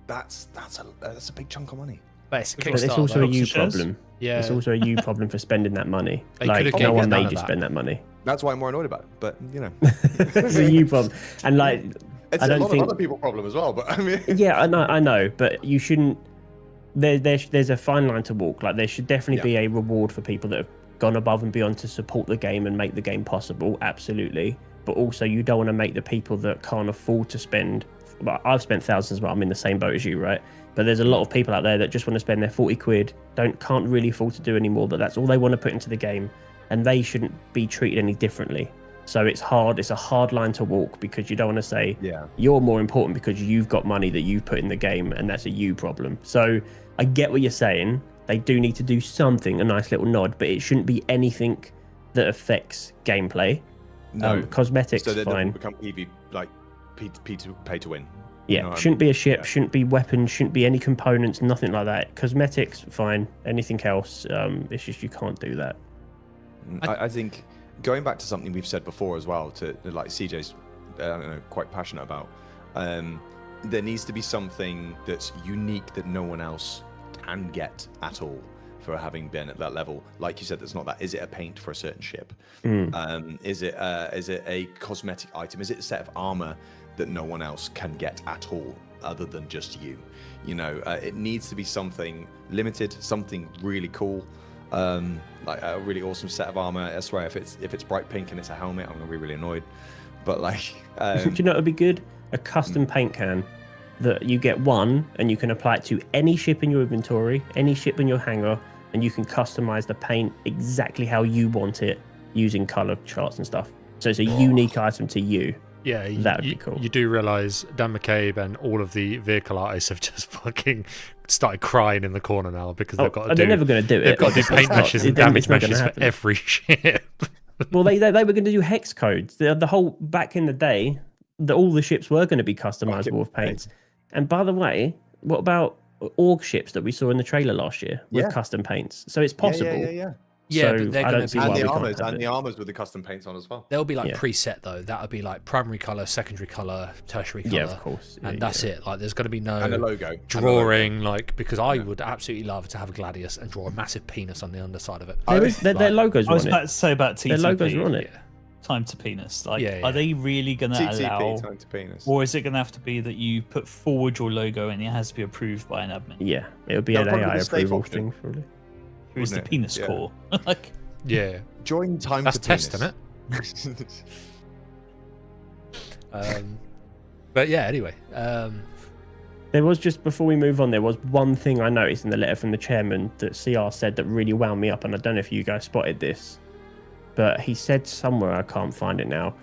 That's a big chunk of money.
But it's a
But it's
Kickstarter,
also
though.
a you
Shares?
problem.
Yeah.
It's also a you problem for spending that money.
They
Like,
could've
no
given
one
none
made
of
you
that.
spend that money.
That's why I'm more annoyed about it. But you know,
It's a you problem. And like,
it's
I
a
don't
lot
think...
of other people problem as well. But I mean,
Yeah, I know, but you shouldn't. There's a fine line to walk. Like, there should definitely be a reward for people that have gone above and beyond to support the game and make the game possible. Absolutely, but also you don't want to make the people that can't afford to spend. Well, I've spent thousands, but I'm in the same boat as you, right? But there's a lot of people out there that just want to spend their 40 quid, can't really afford to do anymore, but that's all they want to put into the game, and they shouldn't be treated any differently. So it's hard. It's a hard line to walk because you don't want to say you're more important because you've got money that you've put in the game, and that's a you problem. So I get what you're saying. They do need to do something, a nice little nod, but it shouldn't be anything that affects gameplay.
no,
Cosmetics,
so that it
fine.
doesn't become EV like pay to win.
Yeah,
You know what I
shouldn't
mean?
be a ship,
Yeah.
shouldn't be weapons, shouldn't be any components, nothing like that. Cosmetics, fine. Anything else, it's just you can't do that.
I think going back to something we've said before as well, to like CJ's, I don't know, quite passionate about. There needs to be something that's unique that no one else can get at all for having been at that level. Like you said, that's not that. Is it a paint for a certain ship? Is it a cosmetic item? Is it a set of armor that no one else can get at all other than just you? You know, it needs to be something limited, something really cool. Like a really awesome set of armor. I swear, if it's bright pink and it's a helmet, I'm gonna be really annoyed. But like,
Do you know what would be good? A custom paint can that you get one, and you can apply it to any ship in your inventory, any ship in your hangar, and you can customize the paint exactly how you want it using color charts and stuff. So it's a unique item to you.
Yeah,
That would be cool.
You do realise Dan McCabe and all of the vehicle artists have just fucking started crying in the corner now because they've got to do.
They're never going to do it.
They've got to do
It's
paint
not-
meshes and
it's
damage
not gonna
meshes for
happen.
every ship.
Well, they were going to do hex codes. The whole back in the day, all the ships were going to be customizable with paints. And by the way, what about org ships that we saw in the trailer last year with custom paints? So it's possible.
Yeah.
Yeah,
So
but they're
I
going
don't
to
see
be.
why
And
we
the
can't
armors
have
and
it.
the armors with the custom paints on as well.
They'll be like
Yeah.
preset though. That'll be like primary color, secondary color, tertiary color.
Yeah, of course.
And
Yeah,
that's it. Like, there's going to be no
And a logo.
drawing, like, because I would absolutely love to have a Gladius and draw a massive penis on the underside of it.
Their logos
I
were
was
on
about
it.
to say about
Their logos were on
TTP,
it.
time to penis. Like,
Yeah, yeah.
are they really going to
TTP,
allow,
time to penis.
or is it going to have to be that you put forward your logo and it has to be approved by an admin?
Yeah, it would be
That'd
an
probably be
AI
the safe
approval
option.
thing, probably.
Who's the
Wouldn't it?
penis
Yeah.
core? Like,
Yeah,
Join time
that's
to penis.
testing it. But yeah, anyway.
There was just, before we move on, there was one thing I noticed in the letter from the chairman that CR said that really wound me up, and I don't know if you guys spotted this, but he said somewhere, I can't find it now,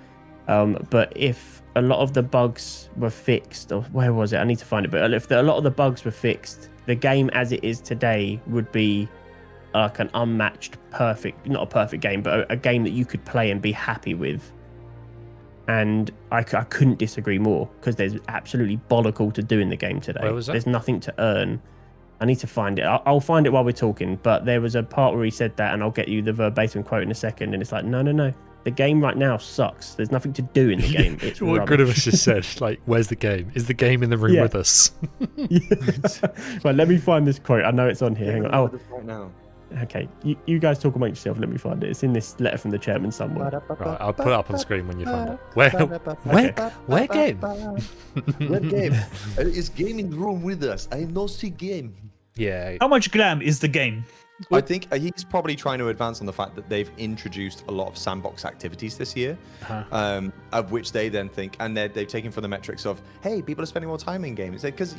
but if a lot of the bugs were fixed, or where was it? I need to find it, but if a lot of the bugs were fixed, the game as it is today would be like an unmatched, perfect, not a perfect game, but a game that you could play and be happy with. And I couldn't disagree more, because there's absolutely bollock to do in the game today.
Where was that?
There's nothing to earn. I need to find it. I'll find it while we're talking, but there was a part where he said that, and I'll get you the verbatim quote in a second, and it's like, no. The game right now sucks. There's nothing to do in the game. It's
What
rubbish.
Gridimus just said, like, where's the game? Is the game in the room
Yeah.
with us?
Right, let me find this quote. I know it's on here. Hang on. Oh,
Right now.
okay. You guys talk amongst yourself. Let me find it. It's in this letter from the chairman somewhere.
Right, I'll put it up on screen when you find it. Where game?
Where game? Is game in the room with us? I no see game.
Yeah.
how much glam is the game?
I think he's probably trying to advance on the fact that they've introduced a lot of sandbox activities this year, of which they then think, and they've taken from the metrics of, hey, people are spending more time in games. Because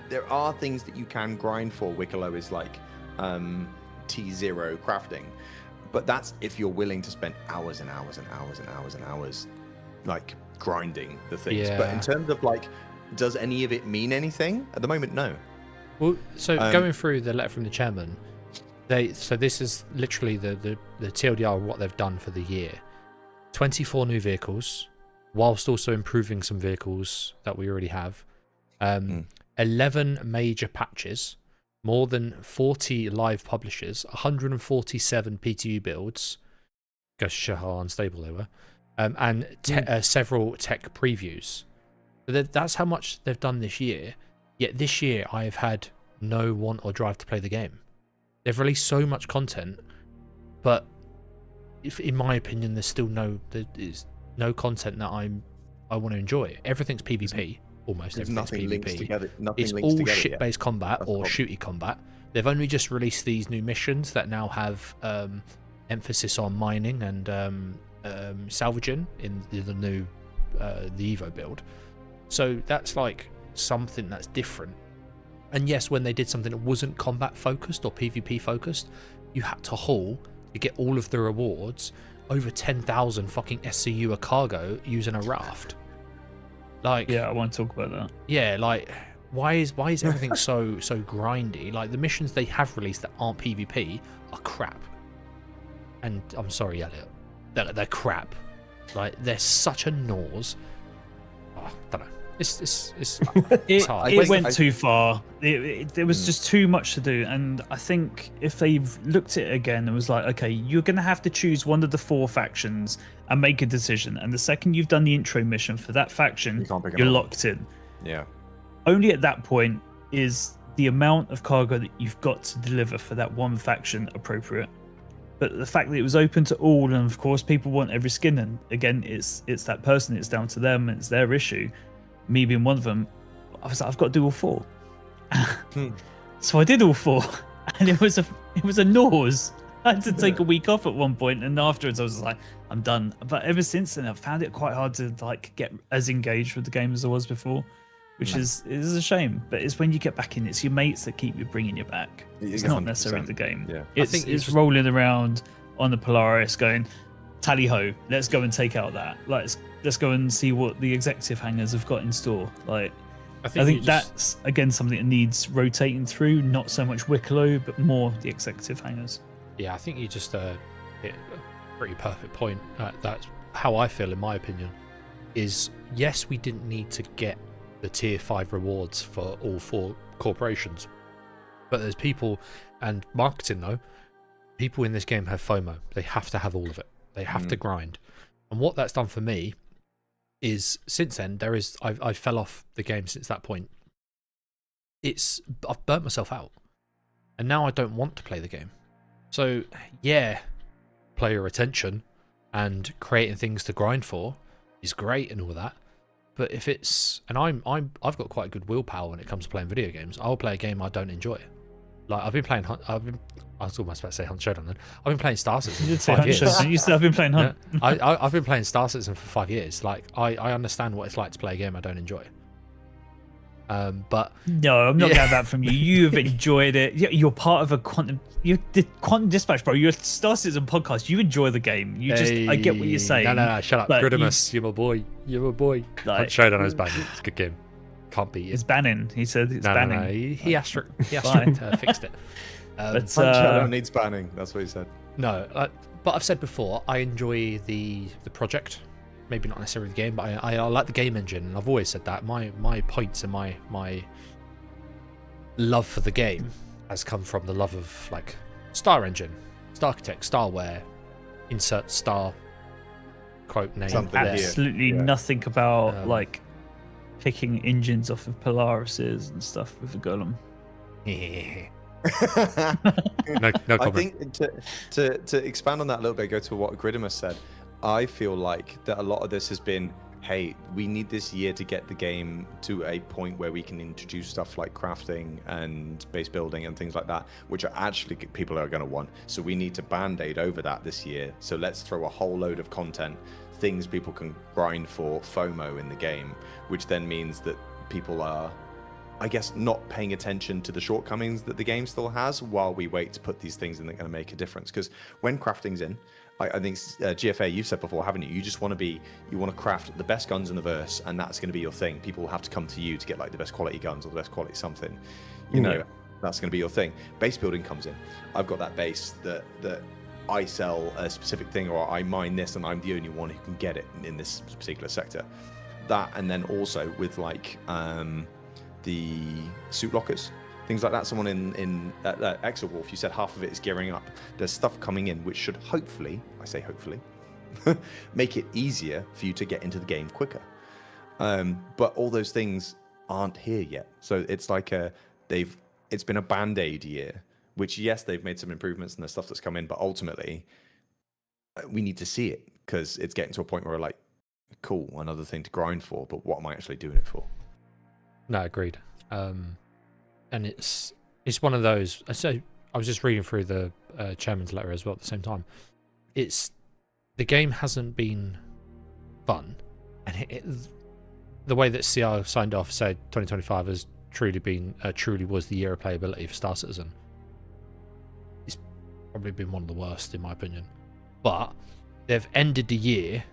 there are things that you can grind for. Wicklow is like T0 crafting, but that's if you're willing to spend hours and hours and hours and hours and hours like grinding the things. But in
Yeah.
terms of like, does any of it mean anything? At the moment, no.
Well, so going through the letter from the chairman, so this is literally the TLDR of what they've done for the year. 24 new vehicles, whilst also improving some vehicles that we already have. 11 major patches, more than 40 live publishers, 147 PTU builds, goes to show how unstable they were, and several tech previews. That's how much they've done this year. Yet this year I have had no want or drive to play the game. They've released so much content, but in my opinion, there's no content that I want to enjoy. Everything's PvP, almost
There's
everything's
nothing
PvP.
links together.
It's all shit-based combat or shooty combat. They've only just released these new missions that now have emphasis on mining and salvaging in the new the Evo build. So that's like something that's different. And yes, when they did something that wasn't combat focused or PvP focused, you had to haul to get all of the rewards, over 10,000 fucking SCU a cargo using a raft. Like,
Yeah, I want to talk about that.
yeah, like why is everything so grindy? Like the missions they have released that aren't PvP are crap. And I'm sorry, Elliot, they're crap. Like they're such a nose. Oh, don't know. It's hard.
It went too far. There was just too much to do, and I think if they've looked at it again and was like, okay, you're going to have to choose one of the 4 factions and make a decision, and the second you've done the intro mission for that faction, you're locked in.
Yeah.
Only at that point is the amount of cargo that you've got to deliver for that one faction appropriate. But the fact that it was open to all, and of course people want every skin, and again, it's that person, it's down to them, it's their issue. Me being one of them, I was like, I've got to do all 4. So I did all 4, and it was a nose. I had to take a week off at one point, and afterwards I was like, I'm done. But ever since then, I've found it quite hard to like get as engaged with the game as I was before, which is a shame. But it's when you get back in, it's your mates that keep you bringing you back. It's not necessarily the game.
Yeah.
It's rolling around on the Polaris going, tally ho, let's go and take out that. Let's go and see what the executive hangars have got in store. Like, I think that's again something that needs rotating through, not so much Wicklow, but more the executive hangars.
Yeah, I think you just hit a pretty perfect point. That's how I feel, in my opinion. Is yes, we didn't need to get the tier 5 rewards for all 4 corporations, but there's people and marketing though. People in this game have FOMO. They have to have all of it. They have to grind. And what that's done for me is since then I fell off the game since that point. I've burnt myself out, and now I don't want to play the game. So yeah, player retention and creating things to grind for is great and all that. But if it's I've got quite a good willpower when it comes to playing video games. I'll play a game I don't enjoy. Like I've been playing. I was almost about to say Hunt Showdown then. I've been playing Star Citizen
You did
for
say
5 years.
Hunt. You said I've been playing Hunt.
Yeah, I've been playing Star Citizen for 5 years. Like I understand what it's like to play a game I don't enjoy. But
no, I'm not gonna have that from you. You've enjoyed it. You're part of a quantum. You did Quantum Dispatch, bro. You're a Star Citizen podcast. You enjoy the game. You just. I get what you're saying.
No, shut up, Gridimus. You're my boy. You're my boy.
Like,
Hunt Showdown is banging. It's a good game. Can't beat it.
It's banning. He said it's banning.
No, he asterisked fixed it.
But
Showdown needs banning. That's what he said.
No, but I've said before, I enjoy the project. Maybe not necessarily the game, but I like the game engine, and I've always said that. My points and my love for the game has come from the love of like Star Engine, Star Architect, Starware, insert Star quote name.
Something
there.
absolutely nothing about like picking engines off of Polarises and stuff with the Golem.
no comment.
I think to expand on that a little bit, go to what Gridimus said. I feel like that a lot of this has been, hey, we need this year to get the game to a point where we can introduce stuff like crafting and base building and things like that, which are actually people are going to want. So we need to band-aid over that this year. So let's throw a whole load of content, things people can grind for, FOMO in the game, which then means that people are, I guess, not paying attention to the shortcomings that the game still has while we wait to put these things in that are going to make a difference. Because when crafting's in, I think GFA, you've said before, haven't you? You just want to craft the best guns in the verse, and that's going to be your thing. People will have to come to you to get like the best quality guns or the best quality something. You know, that's going to be your thing. Base building comes in. I've got that base that I sell a specific thing, or I mine this, and I'm the only one who can get it in this particular sector. That, and then also with like the suit lockers, things like that. Someone in Exowolf, you said half of it is gearing up. There's stuff coming in which should hopefully, I say hopefully, make it easier for you to get into the game quicker. But all those things aren't here yet. So it's like it's been a band-aid year, which yes, they've made some improvements and the stuff that's come in, but ultimately we need to see it because it's getting to a point where we're like, cool, another thing to grind for, but what am I actually doing it for?
No, agreed. And it's one of those. So I was just reading through the chairman's letter as well at the same time. The game hasn't been fun, and the way that CR signed off said 2025 has truly was the year of playability for Star Citizen. It's probably been one of the worst in my opinion, but they've ended the year.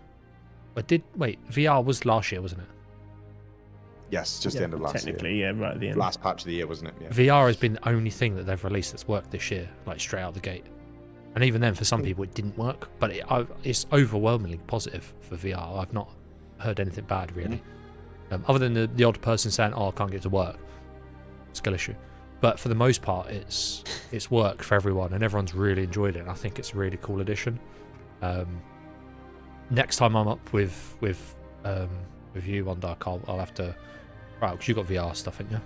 But VR was last year, wasn't it?
Yes, just the end of last year.
Technically, yeah, right at the end.
Last patch of the year, wasn't it? Yeah.
VR has been the only thing that they've released that's worked this year, like straight out the gate. And even then, for some people, it didn't work. But it's overwhelmingly positive for VR. I've not heard anything bad, really. Other than the odd person saying, oh, I can't get to work. Skill issue. But for the most part, it's worked for everyone, and everyone's really enjoyed it. And I think it's a really cool addition. Next time I'm up with you on Dark, I'll have to... Right, because you got VR stuff, haven't you?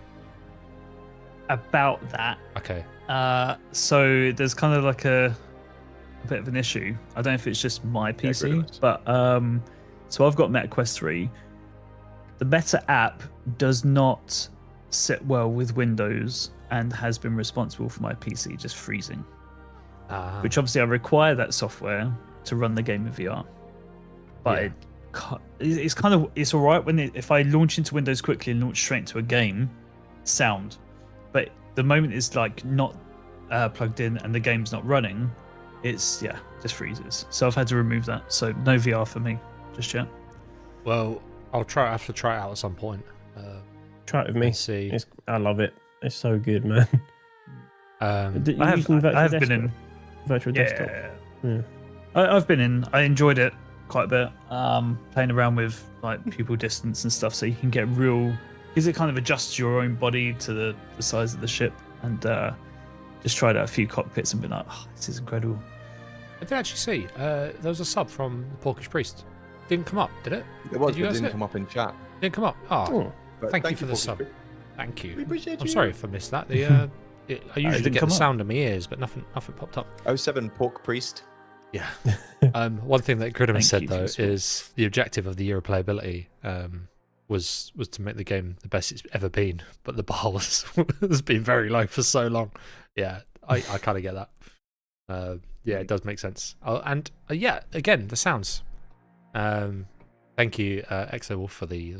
About that.
Okay.
So there's kind of like a bit of an issue. I don't know if it's just my PC, but so I've got Meta Quest 3. The Meta app does not sit well with Windows and has been responsible for my PC just freezing. Which obviously I require that software to run the game in VR. But it's all right if I launch into Windows quickly and launch straight into a game, sound. But the moment it's like not plugged in and the game's not running, just freezes. So I've had to remove that. So no VR for me just yet.
Well, I have to try it out at some point.
Try it with me.
See.
I love it. It's so good, man.
I have been in
virtual desktop. Yeah.
I've been in. I enjoyed it quite a bit. Playing around with like pupil distance and stuff, so you can get real. Because it kind of adjusts your own body to the size of the ship, and just tried out a few cockpits and been like, oh, this is incredible.
I did actually see there was a sub from the Porkish Priest. Didn't come up, did it?
It was,
did you
but it
guys
didn't come up in chat.
Didn't come up. Oh,
But
thank you for the
Porkish
sub.
Priest.
Thank you.
We appreciate
I'm
you.
sorry if I missed that. I usually get the sound in my ears, but nothing popped up.
07 Pork Priest.
Yeah. One thing that Gridham said
you
though
for
is the objective of the year of playability was to make the game the best it's ever been, but the bar has been very low for so long. Yeah, I kind of get that. Yeah, it does make sense. And again, the sounds. Thank you, Exowolf, for the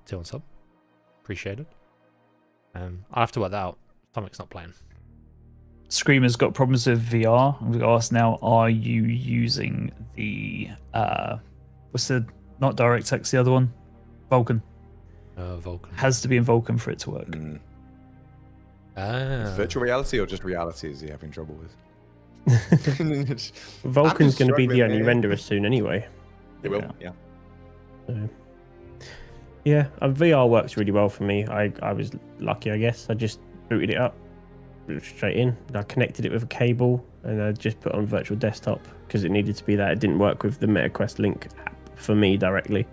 2-on sub. Appreciate it. I'll have to work that out. Stomach's not playing.
Screamer's got problems with VR. I'm going to ask now, are you using the what's the not DirectX, the other one? Vulkan.
Vulkan.
Has to be in Vulkan for it to work.
Virtual reality or just reality is he having trouble with?
Vulkan's going to be the only
struggling,
renderer soon anyway.
It will, yeah.
So, yeah, VR works really well for me. I was lucky, I guess. I just booted it up straight in. I connected it with a cable and I just put on virtual desktop because it needed to be that. It didn't work with the MetaQuest Link app for me directly.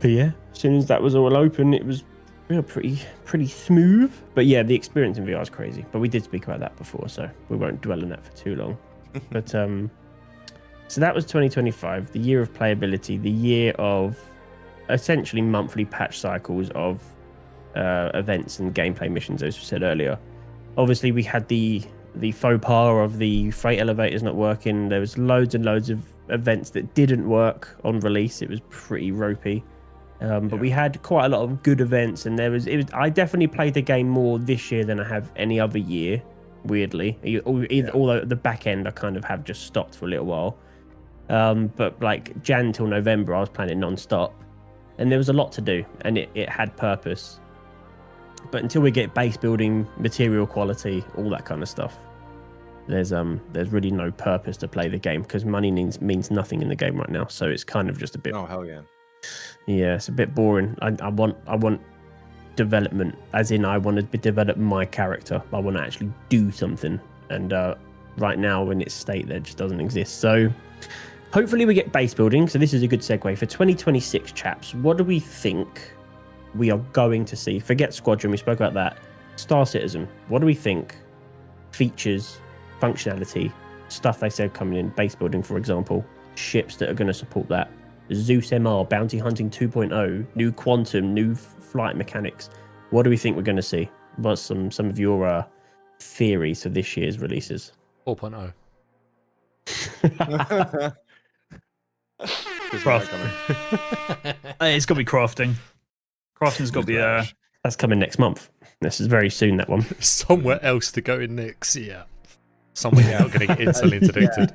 But yeah, as soon as that was all open, it was pretty smooth. But yeah, the experience in VR is crazy. But we did speak about that before, so we won't dwell on that for too long. But so that was 2025, the year of playability, the year of essentially monthly patch cycles of events and gameplay missions, as we said earlier. Obviously, we had the faux pas of the freight elevators not working. There was loads and loads of events that didn't work on release. It was pretty ropey. But we had quite a lot of good events, and I definitely played the game more this year than I have any other year, weirdly. Although at the back end I kind of have just stopped for a little while. But like Jan till November I was playing it non-stop, and there was a lot to do, and it had purpose. But until we get base building, material quality, all that kind of stuff, there's really no purpose to play the game because money means nothing in the game right now. So it's kind of just a bit.
Oh hell yeah.
Yeah, it's a bit boring. I want development, as in I want to develop my character. I want to actually do something. And right now, in its state, that just doesn't exist. So hopefully we get base building. So this is a good segue for 2026, chaps. What do we think we are going to see? Forget Squadron. We spoke about that. Star Citizen. What do we think? Features, functionality, stuff they said coming in, base building, for example, ships that are going to support that. Zeus MR, Bounty Hunting 2.0, new quantum, new flight mechanics. What do we think we're going to see? What's some of your theories for this year's releases?
4.0.
It's got to be crafting. Crafting's got to be
That's coming next month. This is very soon, that one.
Somewhere else to go in next. Yeah. Somewhere you're not going to get instantly interdicted.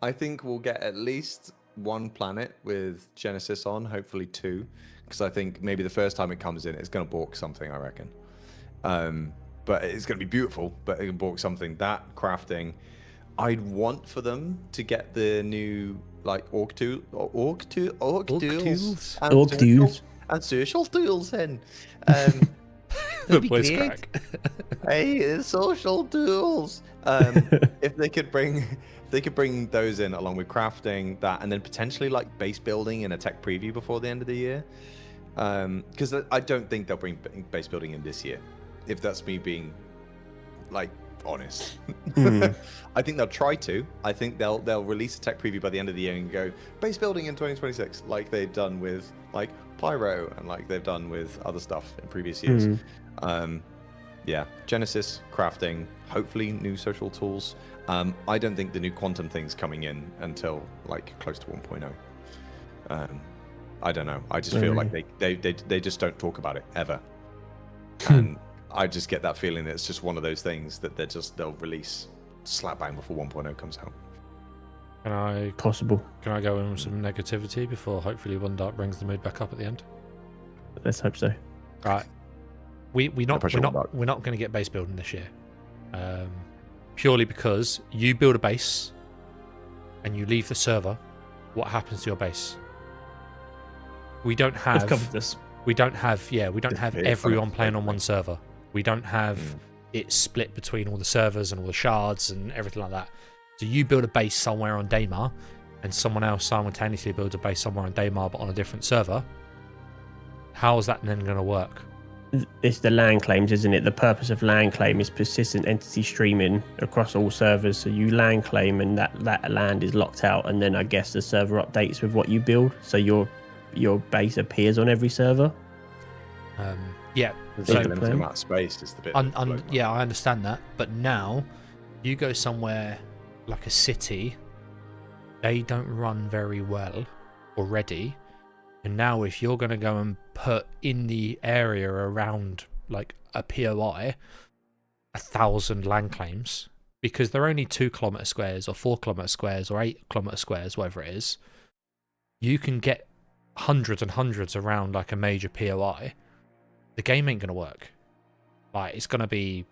I think we'll get at least one planet with Genesis on, hopefully two, because I think maybe the first time it comes in, it's going to balk something, I reckon. But it's going to be beautiful, but it can balk something. That crafting, I'd want for them to get the new like orc tools and social tools in.
The voice crack.
Hey, social tools. If they could bring those in along with crafting that, and then potentially like base building in a tech preview before the end of the year. Because I don't think they'll bring base building in this year. If that's me being like honest. I think they'll try to. I think they'll release a tech preview by the end of the year and go base building in 2026, like they've done with like Pyro and like they've done with other stuff in previous years. Yeah, Genesis, crafting, hopefully new social tools. I don't think the new quantum thing's coming in until like close to 1.0. I don't know. I just feel like they just don't talk about it ever. And I just get that feeling that it's just one of those things that they'll release slap bang before 1.0 comes out.
Can I go in with some negativity before hopefully One Dark brings the mood back up at the end?
Let's hope so.
Right. We're not going to get base building this year. Purely because you build a base and you leave the server, what happens to your base? We don't have
I've covered this.
We don't have everyone playing on one server. We don't have it split between all the servers and all the shards and everything like that. So you build a base somewhere on Daymar and someone else simultaneously builds a base somewhere on Daymar but on a different server. How is that then going to work?
It's the LAN claims, isn't it? The purpose of LAN claim is persistent entity streaming across all servers. So you LAN claim and that land is locked out, and then I guess the server updates with what you build. So your base appears on every server.
Yeah.
So limited amount of space is the bit.
Yeah, I understand that. But now you go somewhere like a city, they don't run very well already. And now if you're going to go and put in the area around like a POI 1,000 land claims, because they're only 2 kilometer squares or 4 kilometer squares or 8 kilometer squares, whatever it is, you can get hundreds and hundreds around like a major POI. The game ain't going to work. Like it's going to be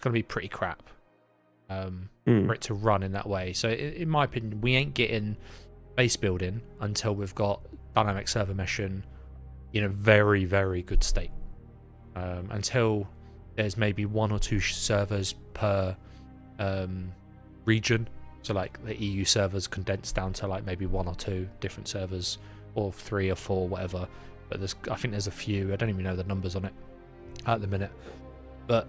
pretty crap for it to run in that way. So in my opinion, we ain't getting base building until we've got dynamic server meshing in a very, very good state. Until there's maybe 1 or 2 servers per region. So like the EU servers condensed down to like maybe 1 or 2 different servers, or 3 or 4, whatever. But I think there's a few. I don't even know the numbers on it at the minute. But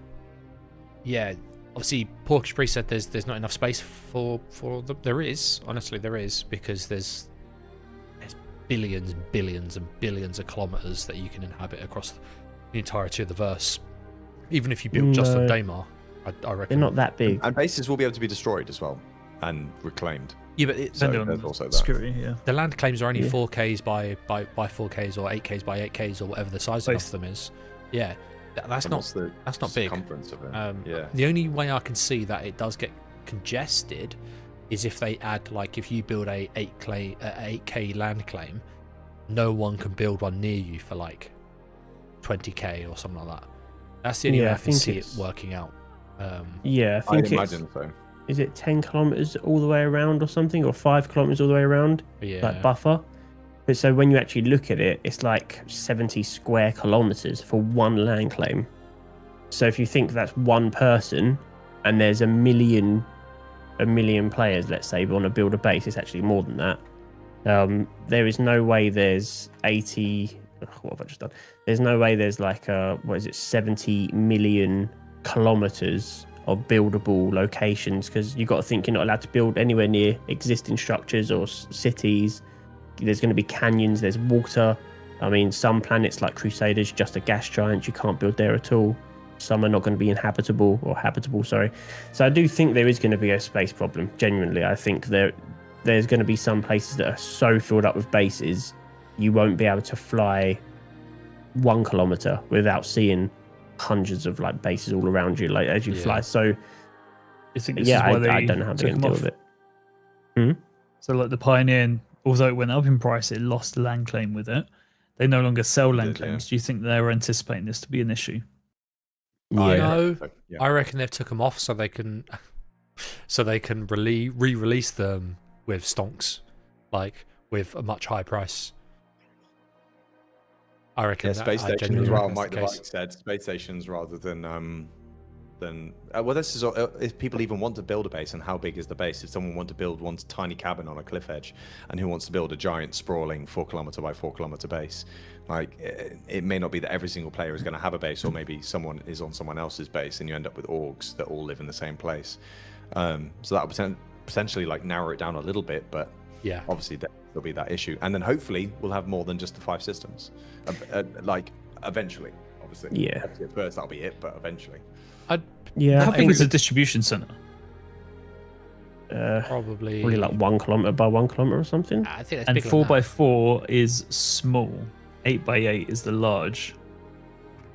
yeah, obviously Porkish Priest said there's not enough space for them. There is, honestly, there is, because there's billions and billions and billions of kilometers that you can inhabit across the entirety of the verse. Even if you build just on Daymar, I reckon
they're not that big.
And bases will be able to be destroyed as well and reclaimed.
Yeah, but
there's also that.
Security, yeah.
The land claims are only 4Ks by 4Ks or 8Ks by 8Ks or whatever the size of them is. Yeah, that's not big.
Circumference of it.
The only way I can see that it does get congested is if they add, like, if you build a 8K land claim, no one can build one near you for like 20K or something like that. That's the only way I can see it working out.
I think
I'd imagine so.
Is it 10 kilometers all the way around or something, or 5 kilometers all the way around?
Yeah.
Like buffer. But so when you actually look at it, it's like 70 square kilometers for one land claim. So if you think that's one person and there's a million players, let's say, want to build a base, it's actually more than that. There is no way there's 80. What have I just done? There's no way there's like 70 million kilometers of buildable locations, because you've got to think you're not allowed to build anywhere near existing structures or cities. There's going to be canyons, there's water. I mean, some planets like Crusaders, just a gas giant, you can't build there at all. Some are not going to be habitable. So I do think there is going to be a space problem, genuinely. I think there's going to be some places that are so filled up with bases, you won't be able to fly 1 kilometer without seeing hundreds of like bases all around you, like as you fly. So
I think this is why
I don't know how they're going to deal with it.
So like the Pioneer, although it went up in price, it lost land claim with it. They no longer sell land claims. Do you think they're anticipating this to be an issue?
No, I reckon they've took them off so they can re-release them with stonks, like with a much higher price. I reckon
space stations as well. Mike the Bike said space stations rather than well, this is if people even want to build a base, and how big is the base? If someone wants to build one tiny cabin on a cliff edge, and who wants to build a giant sprawling 4 kilometer by 4 kilometer base, like it may not be that every single player is going to have a base, or maybe someone is on someone else's base, and you end up with orgs that all live in the same place. So that would potentially like narrow it down a little bit, but
yeah,
obviously there'll be that issue, and then hopefully we'll have more than just the 5 systems, like eventually. Obviously,
yeah.
At first that'll be it, but eventually.
I think it's a distribution center.
Probably
like 1 kilometer by 1 kilometer or something.
I think that's
and
bigger
4x4 is small. 8x8 is the large.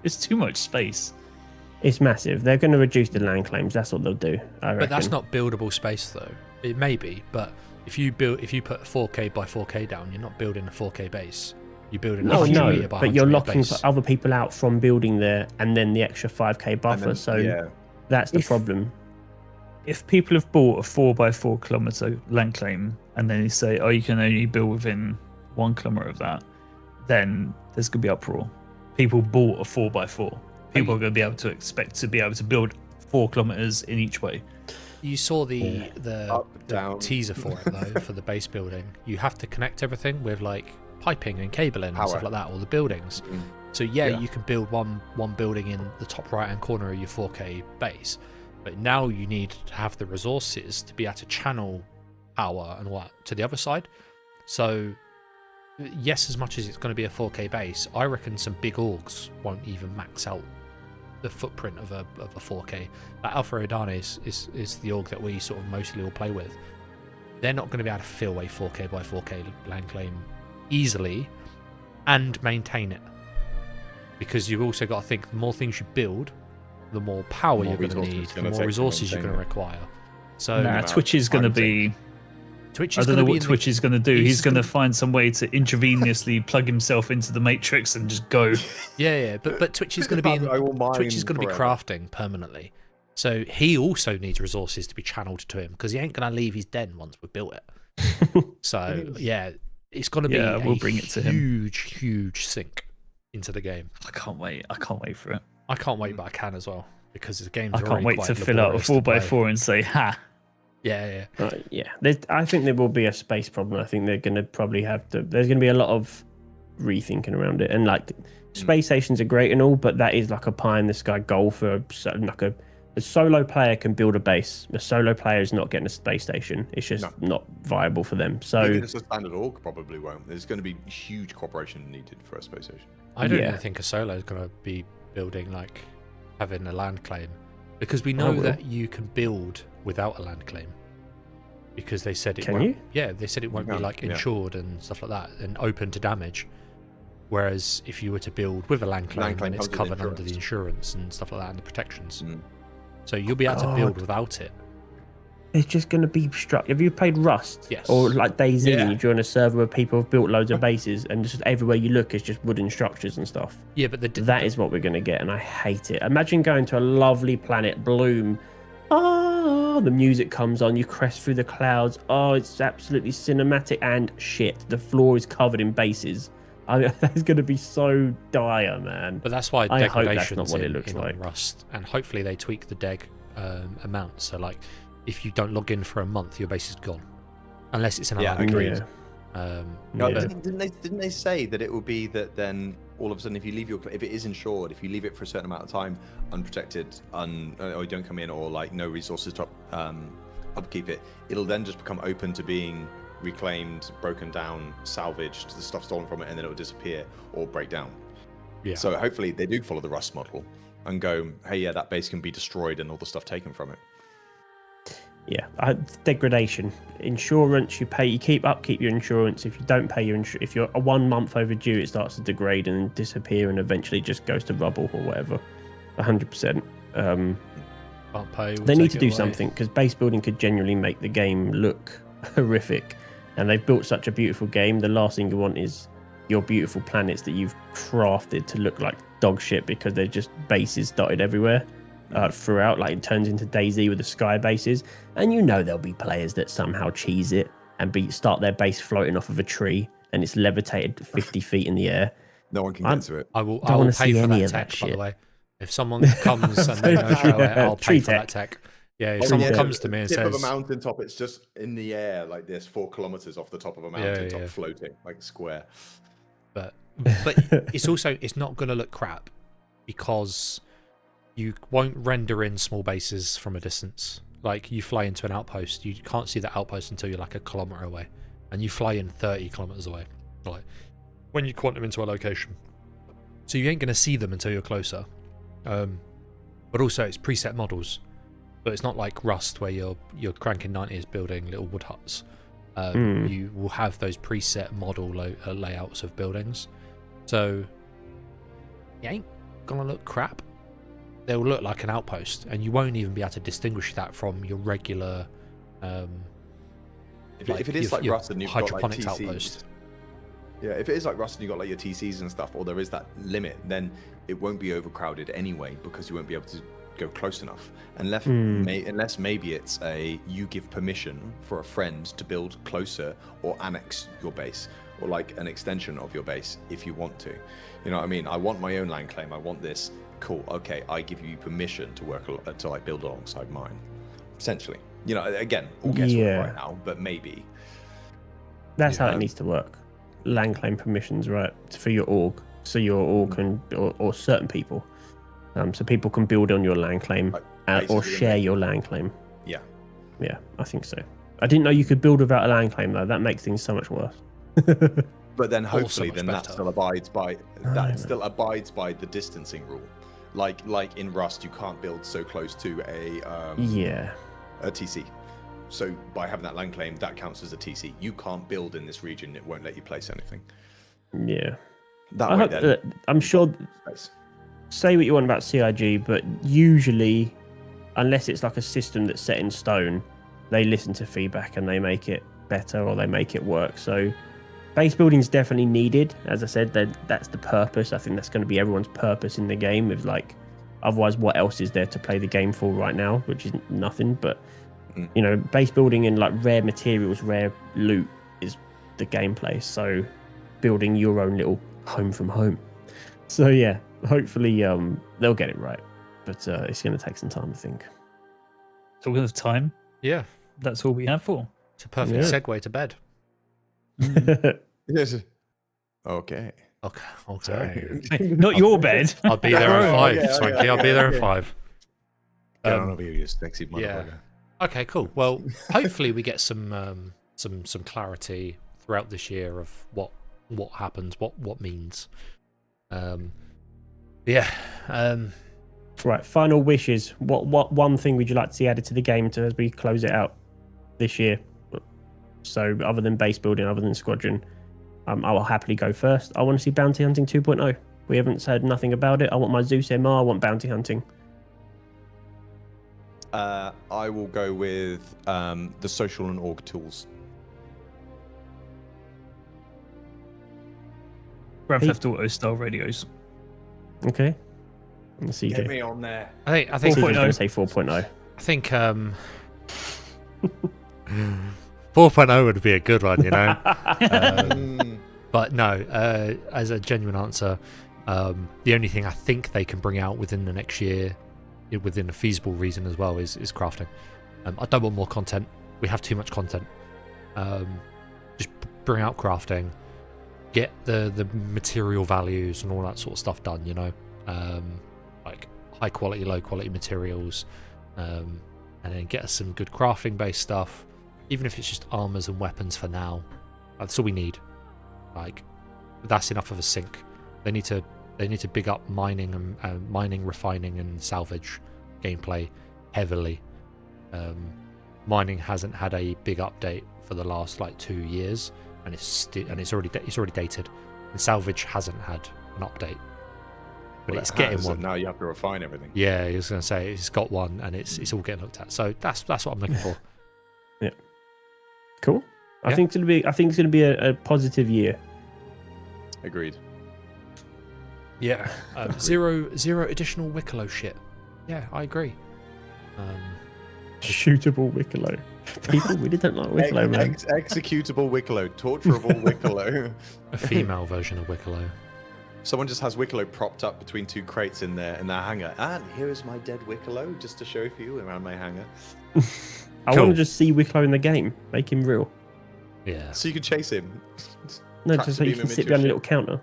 It's too much space.
It's massive. They're going to reduce the land claims. That's what they'll do. I reckon.
But that's not buildable space, though. It may be, but if you put 4K by 4K down, you're not building a 4K base. You're building a 100 meter by 100
but you're locking
base.
other people out from building there, and then the extra 5K buffer. That's the problem.
If people have bought a 4x4 kilometer land claim, and then you say, "Oh, you can only build within 1 kilometer of that," then there's going to be uproar. People bought a 4x4. People are going to be able to expect to be able to build 4 kilometers in each way.
You saw the teaser for it though, for the base building. You have to connect everything with like piping and cabling and stuff like that, all the buildings. So you can build one building in the top right hand corner of your 4K base, but now you need to have the resources to be able to channel power and what to the other side. So yes, as much as it's going to be a 4K base, I reckon some big orgs won't even max out the footprint of a 4K. That Alpha Odane is the org that we sort of mostly all play with. They're not going to be able to fill a 4K by 4K land claim easily and maintain it, because you've also got to think the more things you build, the more power you're going to need, the more resources you're going to require. So
Twitch is going to be I don't know what Twitch is going to do. He's going to find some way to intravenously plug himself into the matrix and just go.
Yeah. But Twitch is going to be crafting permanently. So he also needs resources to be channeled to him, because he ain't going to leave his den once we've built it. So yeah, it's going to be
we'll bring it to
huge sink into the game.
I can't wait for it.
I can't wait, but I can as well, because the game's
I can't wait to fill out a 4x4 and say, ha.
Yeah.
I think there will be a space problem. I think they're going to probably have to. There's going to be a lot of rethinking around it. And like, space stations are great and all, but that is like a pie in the sky goal for like a solo player can build a base. A solo player is not getting a space station. It's just not viable for them. So
I think it's a standard org probably won't. There's going to be huge cooperation needed for a space station.
I don't even think a solo is going to be building like having a land claim, because we know that you can build without a land claim, because they said it won't. Yeah, they said it won't be like insured and stuff like that and open to damage. Whereas if you were to build with a land claim, then it's covered under the insurance and stuff like that and the protections. So you'll be able to build without it.
It's just going to be struck. Have you played Rust?
Yes.
Or like DayZ, you join a server where people have built loads of bases, and just everywhere you look is just wooden structures and stuff.
Yeah, but
that is what we're going to get, and I hate it. Imagine going to a lovely planet, Bloom. oh, the music comes on, you crest through the clouds. Oh, it's absolutely cinematic and shit. The floor is covered in bases. That's going to be so dire, man.
But that's why
I hope that's
degradation's
not what it looks
in
like.
on Rust, and hopefully they tweak the deg amount. So like, if you don't log in for a month, your base is gone, unless it's an
Yeah,
unlocked
agreed.
base.
No,
Yeah.
didn't they say that it will be that then all of a sudden if you leave if it is insured, if you leave it for a certain amount of time unprotected, or you don't come in, or like no resources to upkeep it, it'll then just become open to being reclaimed, broken down, salvaged, the stuff stolen from it, and then it will disappear or break down.
Yeah.
So hopefully they do follow the Rust model and go, hey, yeah, that base can be destroyed and all the stuff taken from it.
Yeah, degradation, insurance. You keep your insurance. If you don't pay your insurance, if you're 1 month overdue, it starts to degrade and disappear, and eventually just goes to rubble or whatever. 100%.
Can't pay.
They need to do something, because base building could genuinely make the game look horrific, and they've built such a beautiful game. The last thing you want is your beautiful planets that you've crafted to look like dog shit because they're just bases dotted everywhere. Throughout, like it turns into DayZ with the sky bases, and you know there'll be players that somehow cheese it and start their base floating off of a tree and it's levitated 50 feet in the air.
No one can get to it.
I will
wanna
pay
see
for
any
that
of that
tech, by the
shit.
way. If someone comes and they know show it, I'll
Tree
pay for that tech. Yeah, if
Oh,
someone
yeah,
comes to me and
tip
says,
of a mountaintop, it's just in the air like this, 4 kilometers off the top of a mountaintop,
yeah.
floating like a square.
but it's not going to look crap because you won't render in small bases from a distance. Like you fly into an outpost, you can't see the outpost until you're like a kilometer away, and you fly in 30 kilometers away. Like when you quantum into a location, so you ain't going to see them until you're closer. But also it's preset models, but it's not like Rust where you're cranking 90s building little wood huts. You will have those preset model layouts of buildings, so it ain't gonna look crap. They'll look like an outpost, and you won't even be able to distinguish that from your regular.
If it is like Rust and you've got like
hydroponics
TCs,
outpost.
yeah, if it is like Rust and you've got like your TCs and stuff, or there is that limit, then it won't be overcrowded anyway because you won't be able to go close enough, unless maybe it's you give permission for a friend to build closer or annex your base, or like an extension of your base if you want to. You know what I mean? I want my own land claim. I want this. Cool. Okay, I give you permission to work to like build alongside mine. Essentially, you know, again, all guesswork right now, but maybe
That's how it needs to work. Land claim permissions, right, for your org, so your org can, or certain people, so people can build on your land claim or share your land claim.
Yeah,
I think so. I didn't know you could build without a land claim though. That makes things so much worse.
but then hopefully
much
then that
better.
still abides by the distancing rule. Like in Rust, you can't build so close to a TC. So by having that land claim, that counts as a TC. You can't build in this region; it won't let you place anything.
Yeah,
That
I
way,
hope
then.
that, I'm sure.
Space.
Say what you want about CIG, but usually, unless it's like a system that's set in stone, they listen to feedback and they make it better or they make it work. So base building is definitely needed. As I said, that's the purpose. I think that's going to be everyone's purpose in the game. If like, otherwise, what else is there to play the game for right now? Which is nothing. But you know, base building and like rare materials, rare loot is the gameplay. So building your own little home from home. So yeah, hopefully they'll get it right. But it's going to take some time, I think.
Talking of time,
Yeah,
that's all we have for.
it's a perfect segue to bed.
Yes. Okay.
Okay.
Not your bed.
I'll be there at 5,
Yeah,
Swanky.
yeah,
I'll be there at
yeah.
5.
Get on over here, you sexy motherfucker.
Yeah. Okay, cool. Well, hopefully we get some clarity throughout this year of what happens, what means.
Right, final wishes. What one thing would you like to see added to the game as we close it out this year? So other than base building, other than squadron, I will happily go first. I want to see bounty hunting 2.0. We haven't said nothing about it. I want my Zeus MR. I want bounty hunting.
I will go with the social and org tools.
Grand Theft Auto style radios.
Okay. Let's see.
Get me on there.
I think
I think he's going to say 4.0.
I think 4.0 would be a good one, you know.
Mm.
But no, as a genuine answer, the only thing I think they can bring out within the next year, within a feasible reason as well, is crafting. I don't want more content. We have too much content. Just bring out crafting, get the material values and all that sort of stuff done, you know, like high quality, low quality materials, and then get us some good crafting based stuff, even if it's just armors and weapons for now. That's all we need. Like, that's enough of a sink. They need to big up mining and mining, refining, and salvage gameplay heavily. Mining hasn't had a big update for the last like 2 years, and it's already dated. And salvage hasn't had an update, but it's getting one.
Now you have to refine everything.
Yeah, I was going to say it's got one, and it's all getting looked at. So that's what I'm looking for.
Yeah. Cool. I
Yeah.
think it's gonna be a positive year.
Agreed.
Yeah. Zero additional Wicklow shit. Yeah, I agree.
Shootable Wicklow. People really don't like Wicklow, man.
Executable Wicklow, torturable Wicklow.
A female version of Wicklow.
Someone just has Wicklow propped up between two crates in their hangar. And here is my dead Wicklow, just to show for you around my hangar.
I
Cool.
want to just see Wicklow in the game. Make him real.
Yeah.
So you can chase him.
No,
Track
just
the
so you
beam
can
him
sit
into your
behind a
ship.
little counter.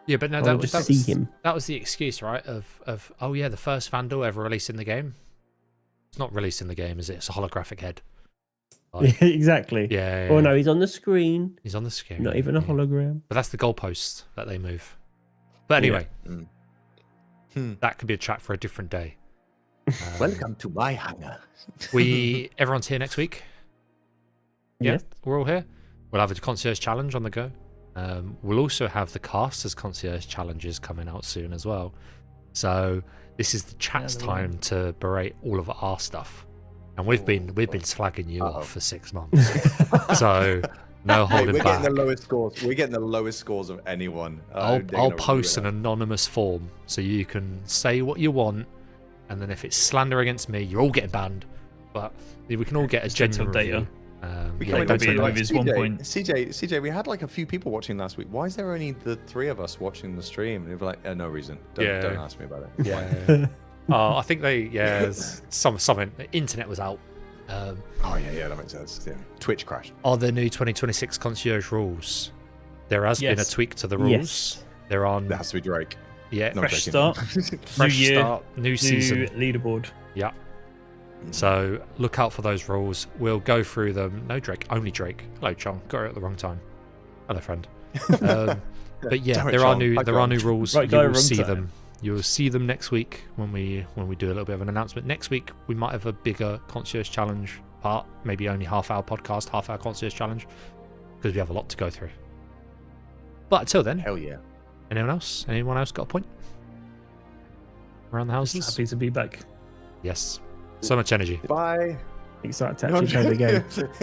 Yeah, but no,
I
that
want
was,
to
that,
just see
was,
him.
that was the excuse, right? Of oh yeah, the first Vandal ever released in the game. It's not released in the game, is it? It's a holographic head. Like,
Exactly.
yeah.
Oh no, he's on the screen.
He's on the screen.
Not even a
yeah.
hologram.
But that's the goalposts that they move. But anyway, that could be a chat for a different day.
Welcome to my hangar.
Everyone's here next week. Yeah,
Yes.
we're all here. We'll have a concierge challenge on the go. We'll also have the casters concierge challenges coming out soon as well. So this is the chat's time to berate all of our stuff. And we've been slagging you off for 6 months. So no
Hey,
holding
we're
back.
getting the lowest scores. We're getting the lowest scores of anyone.
I'll
They're gonna
post an
ruin
anonymous form so you can say what you want, and then if it's slander against me, you're all getting banned. But we can all get a
Straight
genuine
to data.
review.
We
Yeah,
can't
don't
be
say
in
no.
with his 1 point.
CJ, we had like a few people watching last week. Why is there only the 3 of us watching the stream? And they were like, no reason. Don't ask me about it.
Yeah. I think something. The internet was out.
Oh yeah, that makes sense. Yeah. Twitch crashed.
Are there new 2026 concierge rules? There has been a
Yes.
tweak to the rules.
Yes.
They're on.
That has to be Drake.
Yeah.
No,
Fresh
joking.
start,
Fresh
new year,
start, new season.
leaderboard.
Yeah. So look out for those rules. We'll go through them. No Drake, only Drake. Hello, Chong. Got it at the wrong time. Hello, friend. But yeah,
Damn it,
there are
Chong.
new
Hi,
rules.
Right
You
guy,
will
wrong
see
time.
them. You will see them next week when we do a little bit of an announcement. Next week we might have a bigger concierge challenge part, maybe only half-hour podcast, half-hour concierge challenge, because we have a lot to go through. But until then,
Hell yeah.
anyone else? Anyone else got a point around the houses?
Happy to be back.
Yes. So much energy.
Bye.
Excited to actually play the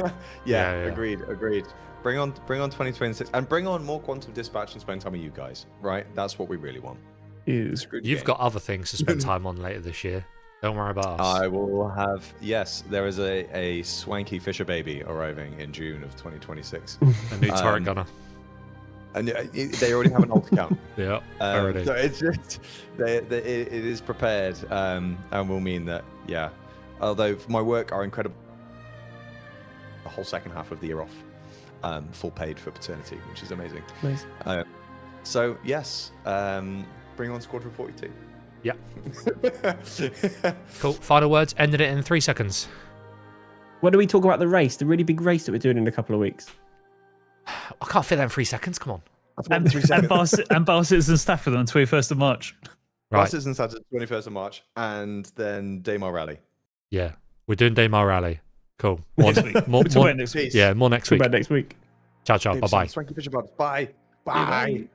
game.
Yeah.
Agreed. Bring on 2026 and bring on more Quantum Dispatch and spend time with you guys. Right? That's what we really want.
Ew.
Screw the
You've
game.
got other things to spend time on later this year. Don't worry about us.
I will have, yes, there is a swanky Fisher baby arriving in June of 2026.
A new turret gunner.
And they already have an alt account.
Yeah,
So
already.
it's just, it is prepared and will mean that, yeah, although my work are incredible, the whole second half of the year off, full paid for paternity, which is amazing.
Nice.
So, yes, bring on Squadron 42.
Yeah. Cool. Final words. Ended it in 3 seconds.
When do we talk about the race? The really big race that we're doing in a couple of weeks?
I can't fit that in 3 seconds. Come on.
And Bar Citizen Stafford on the 21st of March.
Right.
Buses and Saturday, 21st of March, and then Daymar Rally.
Yeah. We're doing Daymar Rally. Cool.
Next week.
More,
We'll talk about it next week.
Peace.
yeah, more next
Talk
week.
about next week.
Ciao, ciao. Bye bye.
Swanky Fisher Buds. Bye. Bye.